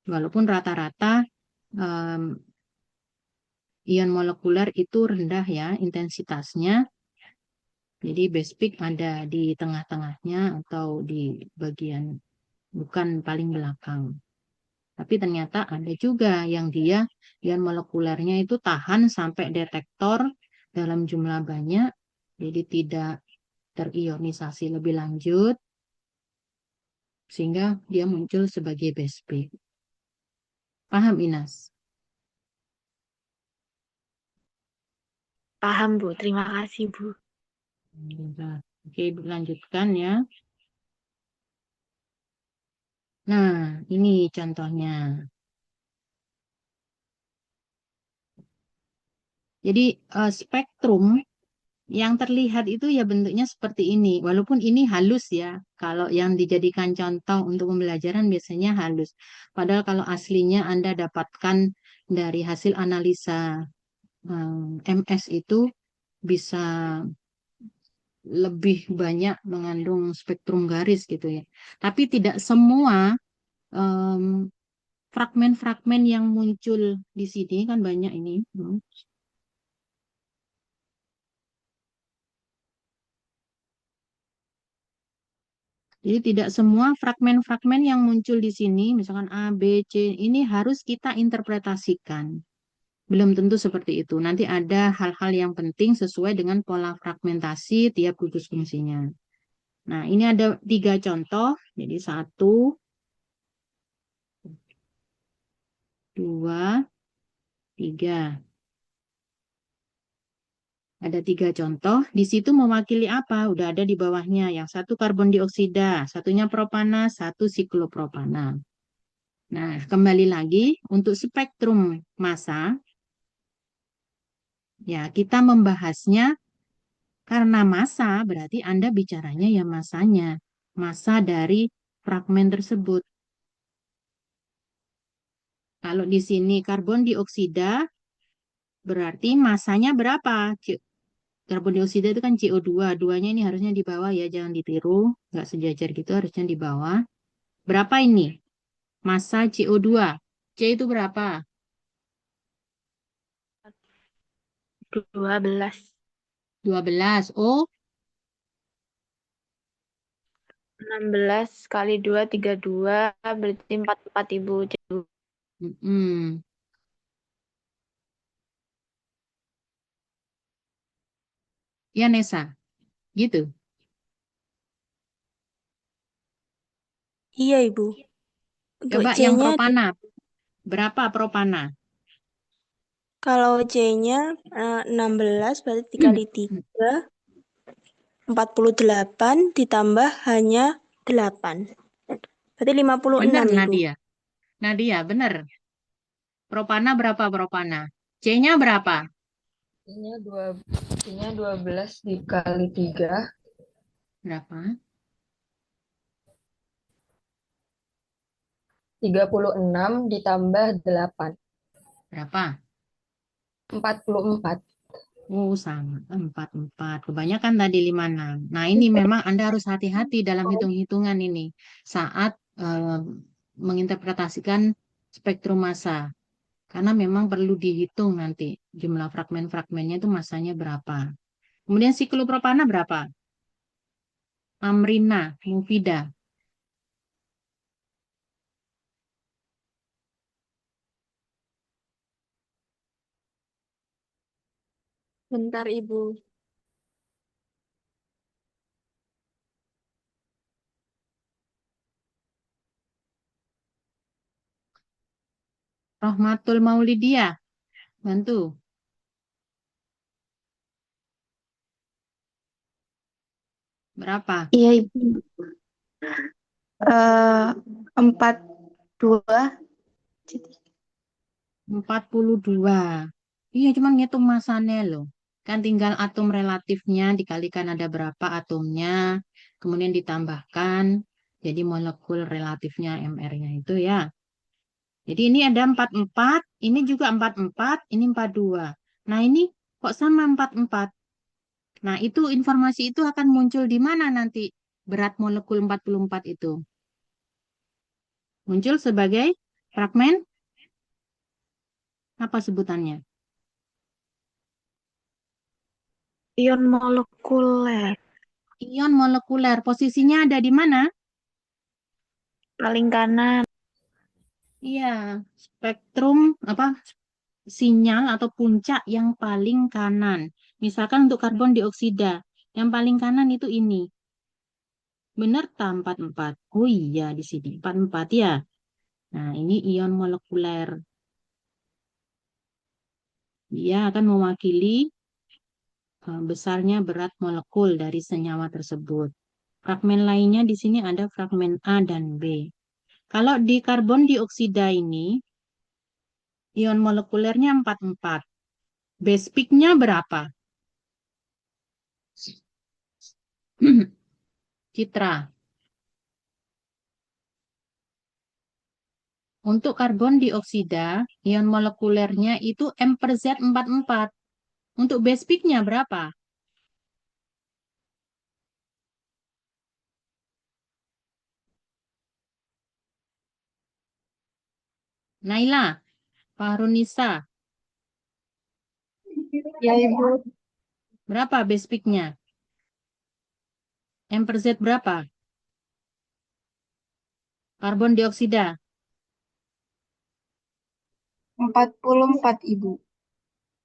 Walaupun rata-rata em, ion molekuler itu rendah ya intensitasnya. Jadi base peak ada di tengah-tengahnya atau di bagian bukan paling belakang. Tapi ternyata ada juga yang dia ion molekulernya itu tahan sampai detektor dalam jumlah banyak. Jadi tidak terionisasi lebih lanjut sehingga dia muncul sebagai base peak. Paham Inas? Paham Bu, terima kasih Bu. Oke, Ibu lanjutkan ya. Nah, ini contohnya. Jadi spektrum yang terlihat itu ya bentuknya seperti ini. Walaupun ini halus ya. Kalau yang dijadikan contoh untuk pembelajaran biasanya halus. Padahal kalau aslinya Anda dapatkan dari hasil analisa MS itu bisa lebih banyak mengandung spektrum garis gitu ya. Tapi tidak semua em, fragmen-fragmen yang muncul di sini kan banyak ini. Jadi tidak semua fragmen-fragmen yang muncul di sini, misalkan A, B, C, ini harus kita interpretasikan. Belum tentu seperti itu. Nanti ada hal-hal yang penting sesuai dengan pola fragmentasi tiap gugus fungsinya. Nah, ini ada 3 contoh. Jadi 1, 2, 3. Ada 3 contoh. Di situ mewakili apa? Udah ada di bawahnya. Yang satu karbon dioksida, satunya propana, satu siklopropana. Nah, kembali lagi untuk spektrum massa, ya kita membahasnya karena massa berarti Anda bicaranya ya massanya, massa dari fragmen tersebut. Kalau di sini karbon dioksida berarti massanya berapa? Karbon dioksida itu kan CO2, duanya ini harusnya di bawah ya, jangan ditiru, nggak sejajar gitu, harusnya di bawah. Berapa ini? Massa CO2. C itu berapa? 12. 12. O 16 kali 2, 32, berarti 44 Ibu. mm-mm. Ya Nesa, gitu. Iya, Ibu. Untuk Coba yang C-nya, propana. Berapa propana? kalau C-nya 16 berarti dikali 3, 48 ditambah hanya 8. Berarti 56, Benar, Ibu. Nadia. Nadia, benar. Propana berapa propana? C-nya berapa? Nya 12 dikali 3, Berapa? 36 ditambah 8, Berapa? 44. Oh, sama. 44. Kebanyakan tadi 56. Nah, ini memang Anda harus hati-hati dalam hitung-hitungan ini saat menginterpretasikan spektrum massa. Karena memang perlu dihitung nanti jumlah fragmen-fragmennya itu massanya berapa. Kemudian siklopropana berapa? Amrina, Mufida. Bentar Ibu. Rohmatul Maulidia. Bantu. Berapa? Iya, Ibu. 42. 42. Iya, cuman ngitung masanya loh. Kan tinggal atom relatifnya dikalikan ada berapa atomnya, kemudian ditambahkan, jadi molekul relatifnya MR-nya itu ya. Jadi ini ada 44, ini juga 44, ini 42. Nah ini kok sama 44? Nah itu informasi itu akan muncul di mana nanti berat molekul 44 itu? Muncul sebagai fragmen, apa sebutannya? Ion molekuler. Ion molekuler, posisinya ada di mana? Paling kanan. Iya, spektrum apa sinyal atau puncak yang paling kanan. Misalkan untuk karbon dioksida, yang paling kanan itu ini. Benar tak 44? Oh iya, di sini 44 ya. Nah, ini ion molekuler. Dia akan mewakili besarnya berat molekul dari senyawa tersebut. Fragmen lainnya di sini ada fragmen A dan B. Kalau di karbon dioksida ini, ion molekulernya 44. Base peak-nya berapa? Citra. Untuk karbon dioksida, ion molekulernya itu M per Z 44. Untuk base peak-nya berapa? Naila, Fahrunisa, Ya Ibu. berapa base peak-nya? M per Z berapa? Karbon dioksida. 44, Ibu.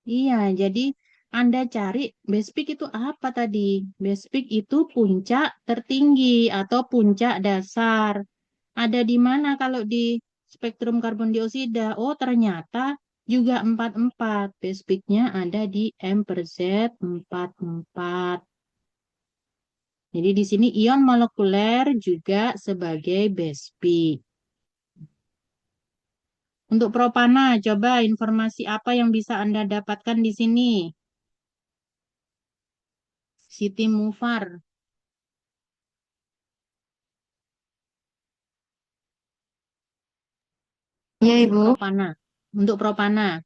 Iya, jadi Anda cari base peak itu apa tadi? Base peak itu puncak tertinggi atau puncak dasar. Ada di mana kalau di spektrum karbon dioksida? Oh, ternyata juga 44. Base peak-nya ada di M per Z 44. Jadi di sini ion molekuler juga sebagai base peak. Untuk propana, coba informasi apa yang bisa Anda dapatkan di sini? Siti Mufar. Ya, Untuk Ibu. propana. Untuk propana,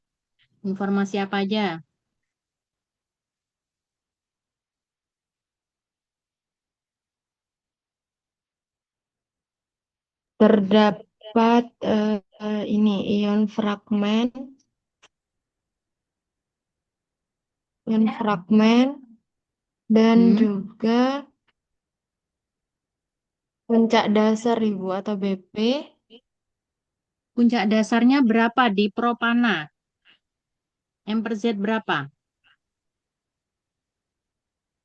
informasi apa aja? Terdapat ini ion fragmen dan Hmm? juga puncak dasar, Ibu, atau BP. Puncak dasarnya berapa di propana? M per Z berapa?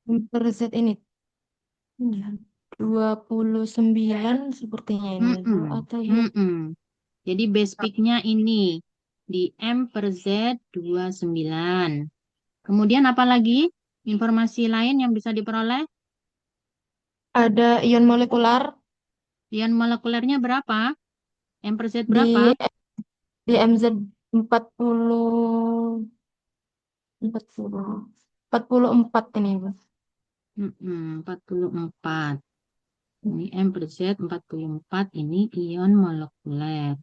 Per Z ini 29 sepertinya ini, Ibu, Mm-mm. atau ya. Mm-mm. Jadi base peak-nya ini di M per Z 29. Kemudian apa lagi? Informasi lain yang bisa diperoleh? Ada ion molekular Ion molekulernya berapa? M per Z di berapa? di MZ 40 40 44 ini, Ibu. 44. Ini M per Z 44, ini ion molekuler.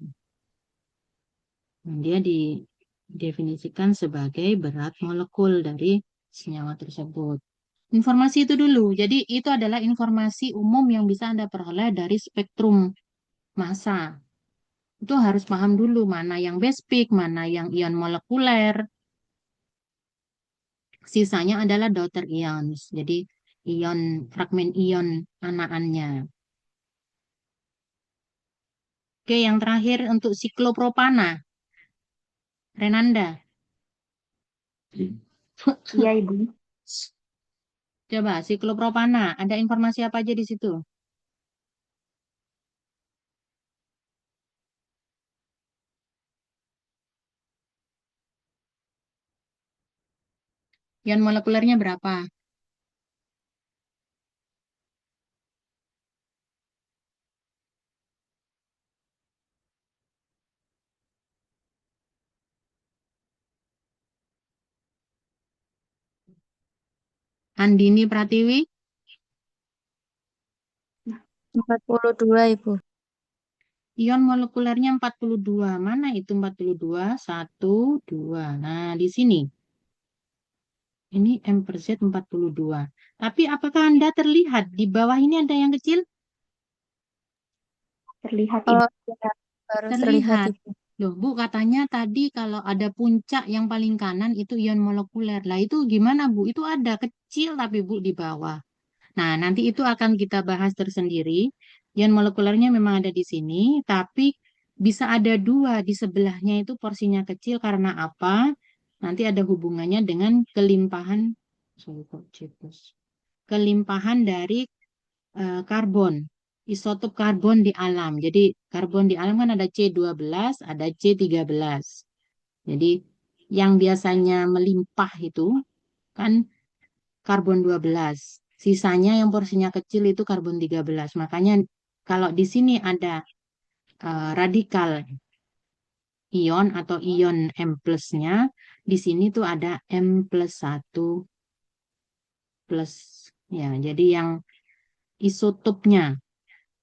Nah, dia didefinisikan sebagai berat molekul dari senyawa tersebut. Informasi itu dulu. Jadi itu adalah informasi umum yang bisa Anda peroleh dari spektrum massa. Itu harus paham dulu mana yang base peak, mana yang ion molekuler. Sisanya adalah daughter ions. Jadi ion fragmen ion anakannya. Oke, yang terakhir untuk siklopropana. Renanda, Iya, Ibu. coba siklopropana, ada informasi apa aja di situ? Ion molekulernya berapa? Andini Pratiwi, 42, Ibu. ion molekulernya 42. Mana itu 42? 1, 2. Nah, di sini. Ini M per Z 42. Tapi apakah Anda terlihat di bawah ini ada yang kecil? Terlihat, Ibu. Oh, ya, baru terlihat, Terlihat. Ibu. Loh, Bu, katanya tadi kalau ada puncak yang paling kanan itu ion molekuler. Lah, itu gimana, Bu? Itu ada kecil tapi, Bu, di bawah. Nah, nanti itu akan kita bahas tersendiri. Ion molekulernya memang ada di sini, tapi bisa ada dua di sebelahnya itu porsinya kecil karena apa? Nanti ada hubungannya dengan kelimpahan, sorry, kok cetus. Kelimpahan dari karbon, isotop karbon di alam. Jadi karbon di alam kan ada C12, ada C13. Jadi yang biasanya melimpah itu kan karbon 12. Sisanya yang porsinya kecil itu karbon 13. Makanya kalau di sini ada radikal ion atau ion M plusnya, di sini tuh ada M plus 1 plus. Ya, jadi yang isotopnya,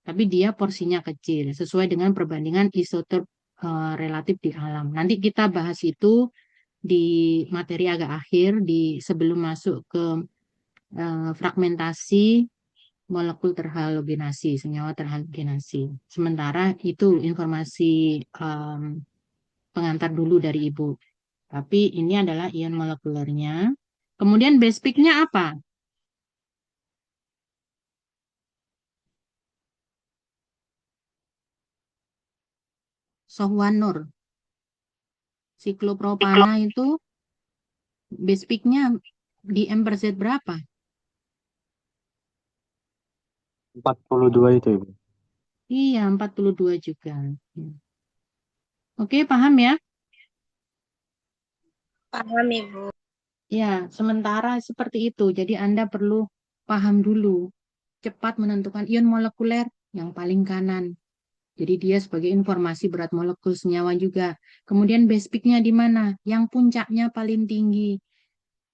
tapi dia porsinya kecil, sesuai dengan perbandingan isotop relatif di alam. Nanti kita bahas itu di materi agak akhir, sebelum masuk ke fragmentasi molekul terhalogenasi, senyawa terhalogenasi. Sementara itu informasi pengantar dulu dari Ibu. Tapi ini adalah ion molekulernya. Kemudian base peak-nya apa? Sohwanur. Siklopropana itu base peak-nya di M/Z berapa? 42 itu, Ibu. Iya, 42 juga. Oke, paham ya? Paham, Ibu. Ya, sementara seperti itu. Jadi Anda perlu paham dulu. Cepat menentukan ion molekuler yang paling kanan. Jadi dia sebagai informasi berat molekul senyawa juga. Kemudian base peak-nya di mana? Yang puncaknya paling tinggi.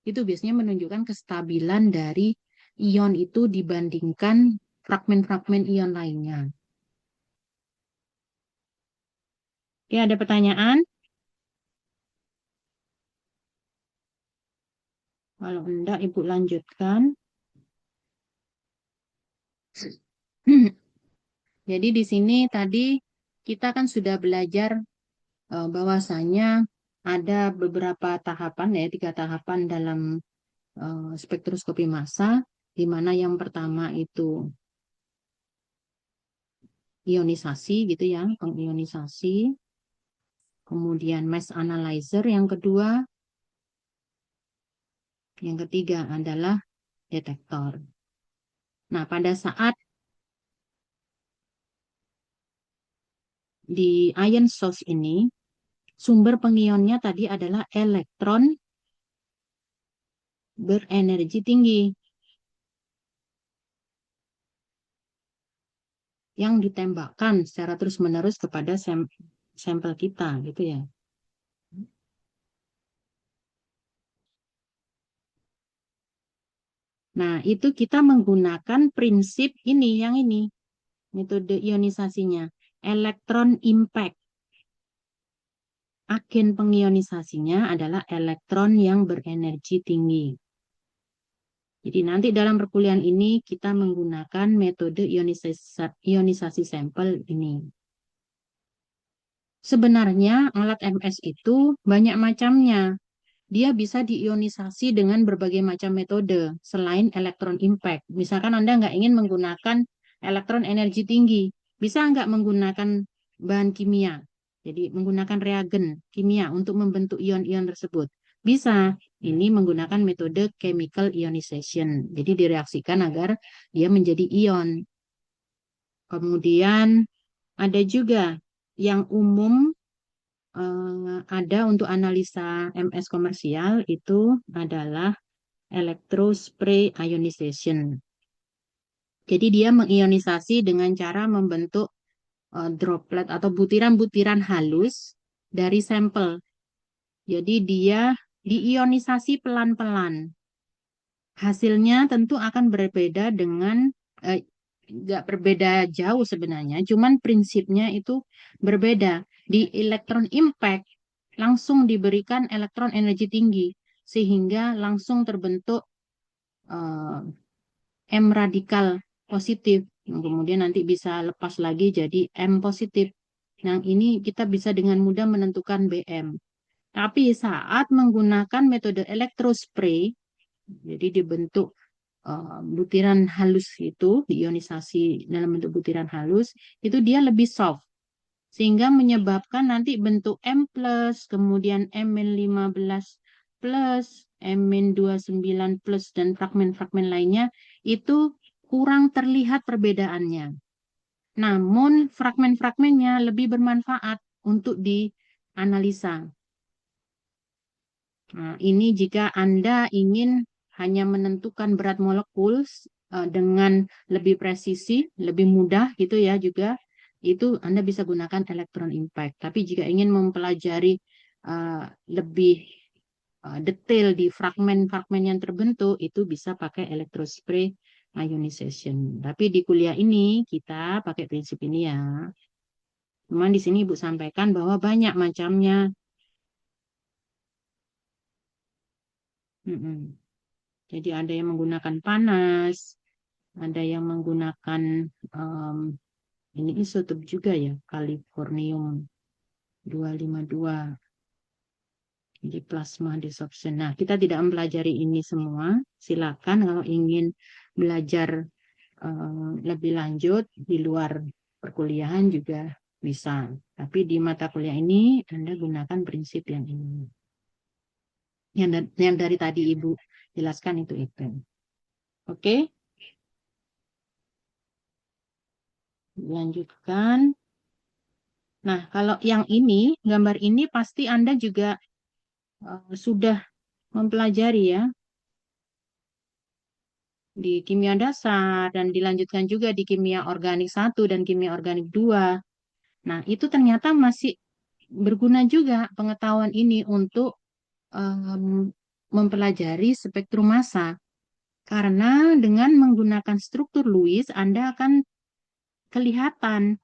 Itu biasanya menunjukkan kestabilan dari ion itu dibandingkan fragmen-fragmen ion lainnya. Oke, ada pertanyaan? Kalau enggak, Ibu lanjutkan. Jadi di sini tadi kita kan sudah belajar bahwasanya ada beberapa tahapan ya, 3 tahapan dalam spektroskopi massa, di mana yang pertama itu ionisasi gitu ya, pengionisasi. Kemudian mass analyzer yang kedua, yang ketiga adalah detektor. Nah, pada saat di ion source ini, sumber pengionnya tadi adalah elektron berenergi tinggi yang ditembakkan secara terus-menerus kepada sampel kita gitu ya. Nah, itu kita menggunakan prinsip ini, yang ini, metode ionisasinya, elektron impact. Agen pengionisasinya adalah elektron yang berenergi tinggi. Jadi nanti dalam perkuliahan ini kita menggunakan metode ionisasi sampel ini. Sebenarnya alat MS itu banyak macamnya. Dia bisa diionisasi dengan berbagai macam metode selain elektron impact. Misalkan Anda nggak ingin menggunakan elektron energi tinggi, bisa nggak menggunakan bahan kimia? Jadi menggunakan reagen kimia untuk membentuk ion-ion tersebut. Bisa. Ini menggunakan metode chemical ionization. Jadi direaksikan agar dia menjadi ion. Kemudian ada juga yang umum ada untuk analisa MS komersial itu adalah electrospray ionization. Jadi dia mengionisasi dengan cara membentuk droplet atau butiran-butiran halus dari sampel. Jadi dia diionisasi pelan-pelan. Hasilnya tentu akan berbeda dengan nggak berbeda jauh sebenarnya, cuman prinsipnya itu berbeda. Di elektron impact langsung diberikan elektron energi tinggi sehingga langsung terbentuk M radikal positif yang kemudian nanti bisa lepas lagi jadi M positif. Nah, ini kita bisa dengan mudah menentukan BM. Tapi saat menggunakan metode elektrospray, jadi dibentuk butiran halus itu, diionisasi dalam bentuk butiran halus, itu dia lebih soft. Sehingga menyebabkan nanti bentuk M+, kemudian M-15+, M-29+, dan fragmen-fragmen lainnya, itu kurang terlihat perbedaannya. Namun fragmen-fragmennya lebih bermanfaat untuk dianalisa. Nah, ini jika Anda ingin hanya menentukan berat molekul dengan lebih presisi, lebih mudah gitu ya juga, itu Anda bisa gunakan elektron impact. Tapi jika ingin mempelajari lebih detail di fragmen-fragmen yang terbentuk, itu bisa pakai electrospray ionization. Tapi di kuliah ini kita pakai prinsip ini ya. Cuman di sini Ibu sampaikan bahwa banyak macamnya. Jadi ada yang menggunakan panas, ada yang menggunakan ini isotop juga ya, californium 252. Jadi plasma desorption. Nah, kita tidak mempelajari ini semua. Silakan kalau ingin belajar lebih lanjut di luar perkuliahan juga bisa. Tapi di mata kuliah ini Anda gunakan prinsip yang ini. Yang dari tadi Ibu jelaskan itu. Oke? Lanjutkan. Nah, kalau yang ini, gambar ini pasti Anda juga sudah mempelajari ya di kimia dasar dan dilanjutkan juga di kimia organik 1 dan kimia organik 2. Nah, itu ternyata masih berguna juga pengetahuan ini untuk mempelajari spektrum massa. Karena dengan menggunakan struktur Lewis, Anda akan kelihatan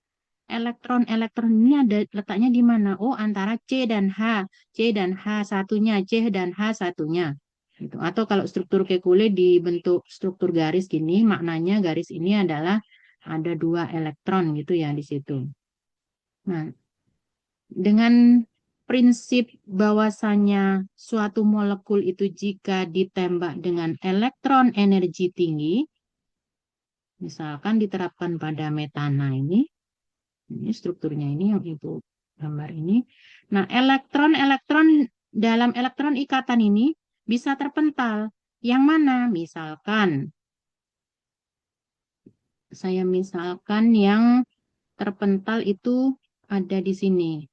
elektron-elektron ini ada letaknya di mana. Oh, antara C dan H. C dan H satunya, C dan H satunya. Gitu. Atau kalau struktur Kekulé dibentuk struktur garis gini, maknanya garis ini adalah ada 2 elektron gitu ya di situ. Nah, dengan prinsip bahwasanya suatu molekul itu jika ditembak dengan elektron energi tinggi, misalkan diterapkan pada metana ini strukturnya ini yang Ibu gambar ini. Nah, elektron-elektron dalam elektron ikatan ini bisa terpental. Yang mana? Misalkan, saya misalkan yang terpental itu ada di sini.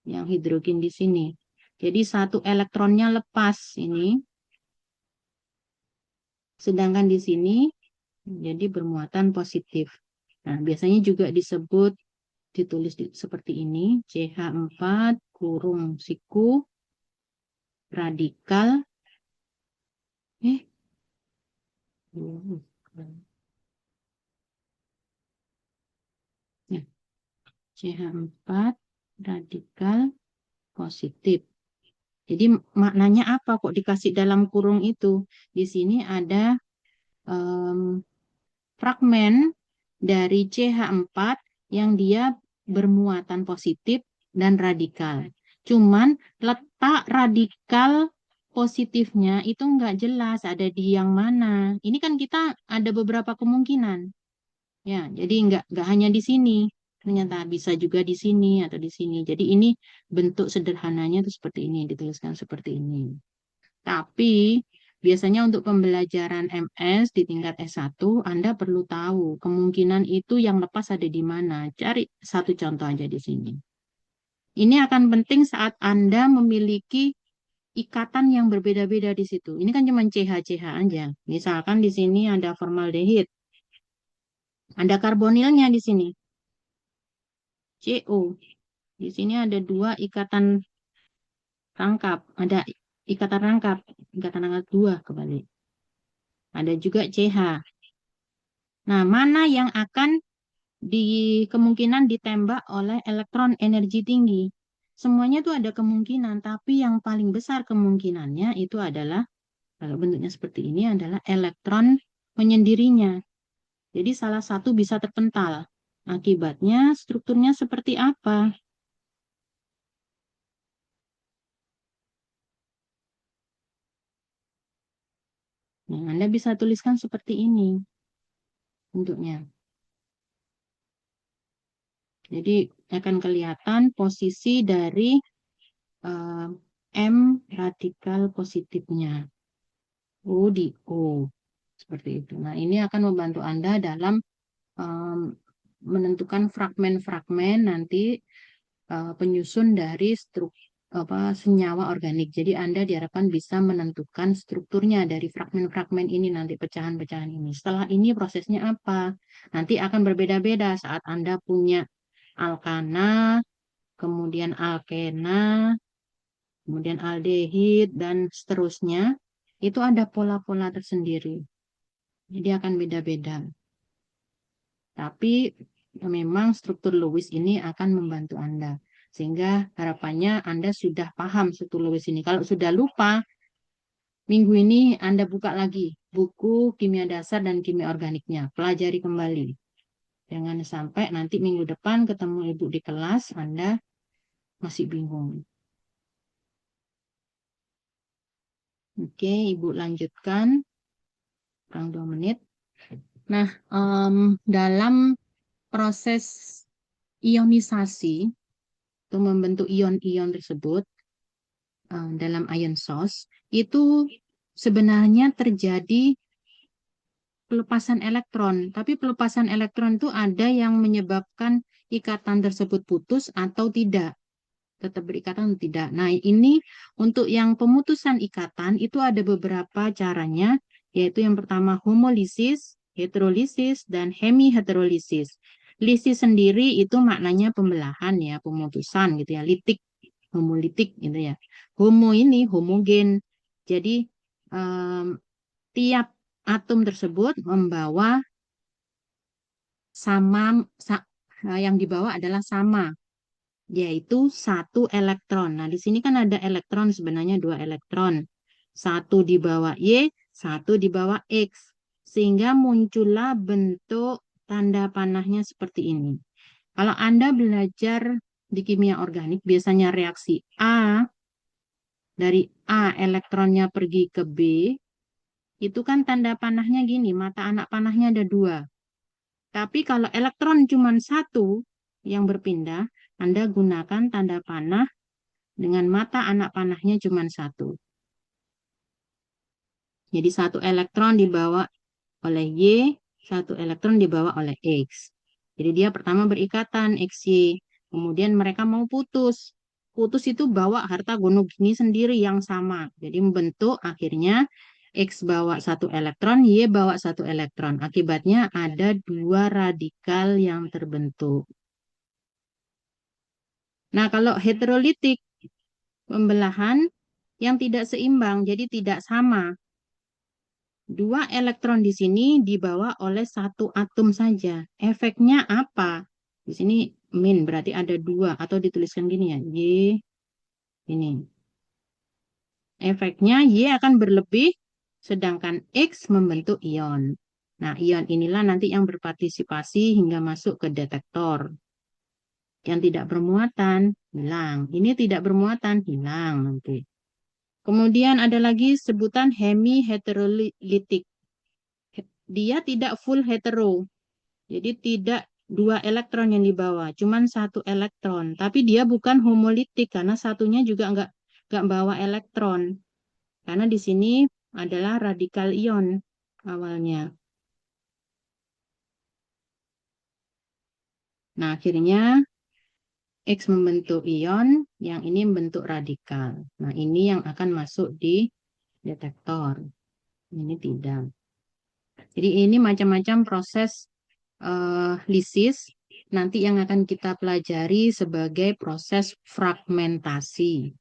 Yang hidrogen di sini. Jadi satu elektronnya lepas ini. Sedangkan di sini jadi bermuatan positif. Nah, biasanya juga disebut ditulis seperti ini, CH4 kurung siku radikal CH4 radikal positif. Jadi maknanya apa kok dikasih dalam kurung itu? Di sini ada fragmen dari CH4 yang dia bermuatan positif dan radikal. Cuman letak radikal positifnya itu nggak jelas ada di yang mana. Ini kan kita ada beberapa kemungkinan. Ya, jadi nggak hanya di sini. Ternyata bisa juga di sini atau di sini. Jadi ini bentuk sederhananya itu seperti ini, dituliskan seperti ini. Tapi biasanya untuk pembelajaran MS di tingkat S1, Anda perlu tahu kemungkinan itu yang lepas ada di mana. Cari satu contoh aja di sini. Ini akan penting saat Anda memiliki ikatan yang berbeda-beda di situ. Ini kan cuma CH-CH aja. Misalkan di sini ada formaldehid. Ada karbonilnya di sini. CO. Di sini ada 2 ikatan rangkap. Ada ikatan rangkap 2 kebalik. Ada juga CH. Nah, mana yang akan kemungkinan ditembak oleh elektron energi tinggi? Semuanya itu ada kemungkinan, tapi yang paling besar kemungkinannya itu adalah, kalau bentuknya seperti ini, adalah elektron menyendirinya. Jadi salah satu bisa terpental. Akibatnya strukturnya seperti apa? Nah, Anda bisa tuliskan seperti ini bentuknya. Jadi akan kelihatan posisi dari M radikal positifnya. O di O. Seperti itu. Nah, ini akan membantu Anda dalam menentukan fragmen-fragmen nanti penyusun dari senyawa organik. Jadi Anda diharapkan bisa menentukan strukturnya dari fragmen-fragmen ini nanti pecahan-pecahan ini. Setelah ini prosesnya apa? Nanti akan berbeda-beda saat Anda punya alkana, kemudian alkena, kemudian aldehid, dan seterusnya. Itu ada pola-pola tersendiri. Jadi akan beda-beda. Tapi memang struktur Lewis ini akan membantu Anda. Sehingga harapannya Anda sudah paham struktur Lewis ini. Kalau sudah lupa, minggu ini Anda buka lagi buku kimia dasar dan kimia organiknya. Pelajari kembali. Jangan sampai nanti minggu depan ketemu Ibu di kelas, Anda masih bingung. Oke, Ibu lanjutkan. Kurang 2 menit. Nah, dalam proses ionisasi atau membentuk ion-ion tersebut dalam ion source itu sebenarnya terjadi pelepasan elektron, tapi pelepasan elektron itu ada yang menyebabkan ikatan tersebut putus atau tidak, tetap berikatan atau tidak. Nah, ini untuk yang pemutusan ikatan itu ada beberapa caranya, yaitu yang pertama homolisis, heterolisis, dan hemiheterolisis. Lisis sendiri itu maknanya pembelahan ya, pemutusan gitu ya, litik, homolitik gitu ya. Homo ini homogen, jadi tiap atom tersebut membawa yang dibawa adalah sama, yaitu satu elektron. Nah, di sini kan ada elektron, sebenarnya 2 elektron. Satu dibawa Y, satu dibawa X. Sehingga muncullah bentuk tanda panahnya seperti ini. Kalau Anda belajar di kimia organik, biasanya reaksi A, dari A elektronnya pergi ke B, itu kan tanda panahnya gini, mata anak panahnya ada 2. Tapi kalau elektron cuma 1 yang berpindah, Anda gunakan tanda panah dengan mata anak panahnya cuma 1. Jadi 1 elektron dibawa oleh Y, 1 elektron dibawa oleh X. Jadi dia pertama berikatan XY, kemudian mereka mau putus. Putus itu bawa harta gono gini sendiri yang sama. Jadi membentuk akhirnya X bawa 1 elektron, Y bawa 1 elektron. Akibatnya ada 2 radikal yang terbentuk. Nah, kalau heterolitik, pembelahan yang tidak seimbang, jadi tidak sama. 2 elektron di sini dibawa oleh 1 atom saja. Efeknya apa? Di sini min, berarti ada 2, atau dituliskan gini ya, Y, ini. Efeknya Y akan berlebih, sedangkan X membentuk ion. Nah, ion inilah nanti yang berpartisipasi hingga masuk ke detektor. Yang tidak bermuatan, hilang. Ini tidak bermuatan, hilang nanti. Kemudian ada lagi sebutan hemiheterolitik. Dia tidak full hetero. Jadi tidak 2 elektron yang dibawa, cuman 1 elektron. Tapi dia bukan homolitik karena satunya juga nggak bawa elektron. Karena di sini adalah radikal ion awalnya. Nah, akhirnya X membentuk ion, yang ini membentuk radikal. Nah, ini yang akan masuk di detektor. Ini tidak. Jadi ini macam-macam proses lisis nanti yang akan kita pelajari sebagai proses fragmentasi.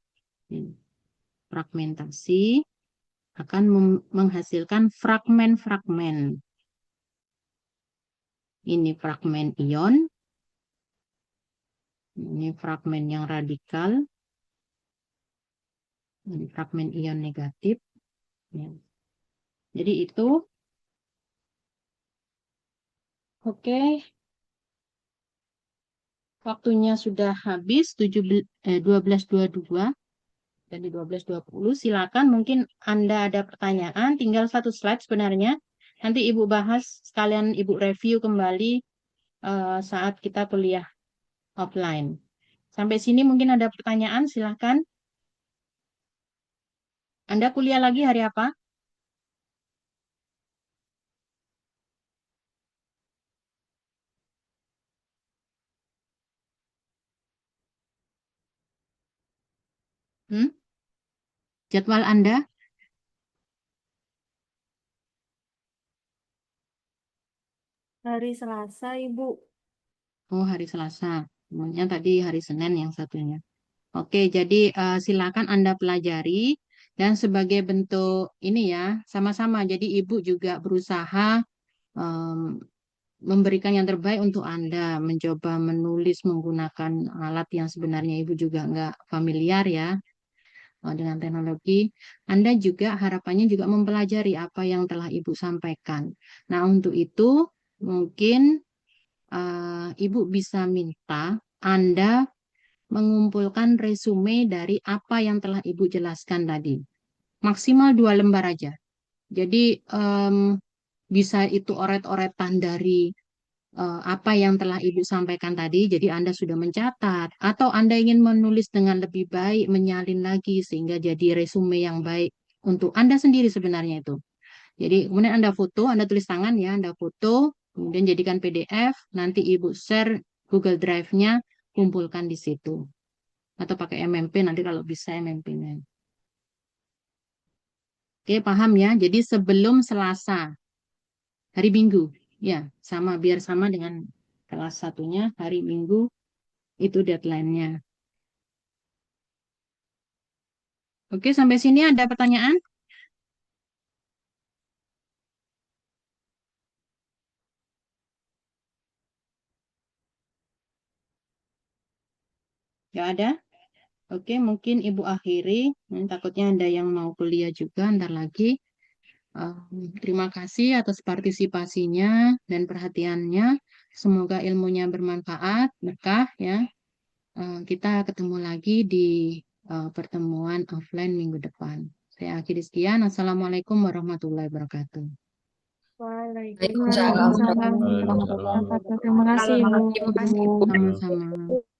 Fragmentasi akan menghasilkan fragmen-fragmen. Ini fragmen ion, ini fragmen yang radikal, ini fragmen ion negatif. Ya. Jadi itu, oke. Waktunya sudah habis, 12.22 dan di 12.20. Silakan, mungkin Anda ada pertanyaan, tinggal 1 slide sebenarnya. Nanti Ibu bahas, sekalian Ibu review kembali saat kita kuliah offline. Sampai sini mungkin ada pertanyaan, silakan. Anda kuliah lagi hari apa? Jadwal Anda? Hari Selasa, Ibu. Oh, hari Selasa. Semuanya tadi hari Senin yang satunya. Oke, jadi silakan Anda pelajari. Dan sebagai bentuk ini ya, sama-sama. Jadi Ibu juga berusaha memberikan yang terbaik untuk Anda. Mencoba menulis menggunakan alat yang sebenarnya Ibu juga nggak familiar ya dengan teknologi. Anda juga harapannya juga mempelajari apa yang telah Ibu sampaikan. Nah, untuk itu mungkin Ibu bisa minta Anda mengumpulkan resume dari apa yang telah Ibu jelaskan tadi. Maksimal 2 lembar aja. Jadi bisa itu oret-oretan dari apa yang telah Ibu sampaikan tadi, jadi Anda sudah mencatat, atau Anda ingin menulis dengan lebih baik, menyalin lagi sehingga jadi resume yang baik untuk Anda sendiri sebenarnya itu. Jadi kemudian Anda foto, Anda tulis tangan ya, Anda foto, kemudian jadikan PDF, nanti Ibu share Google Drive-nya, kumpulkan di situ. Atau pakai MMP, nanti kalau bisa MMP-nya. Oke, paham ya? Jadi sebelum Selasa, hari Minggu, ya, biar sama dengan kelas satunya, hari Minggu itu deadline-nya. Oke, sampai sini ada pertanyaan? Nggak ada? Oke, mungkin Ibu akhiri. Takutnya ada yang mau kuliah juga, ntar lagi. Terima kasih atas partisipasinya dan perhatiannya. Semoga ilmunya bermanfaat, berkah ya. Kita ketemu lagi di pertemuan offline minggu depan. Saya akhiri sekian. Assalamualaikum warahmatullahi wabarakatuh. Waalaikumsalam. Waalaikumsalam warahmatullahi Waalaikumsalam. wabarakatuh. Terima kasih, Ibu. Terima kasih, Ibu. Sama-sama.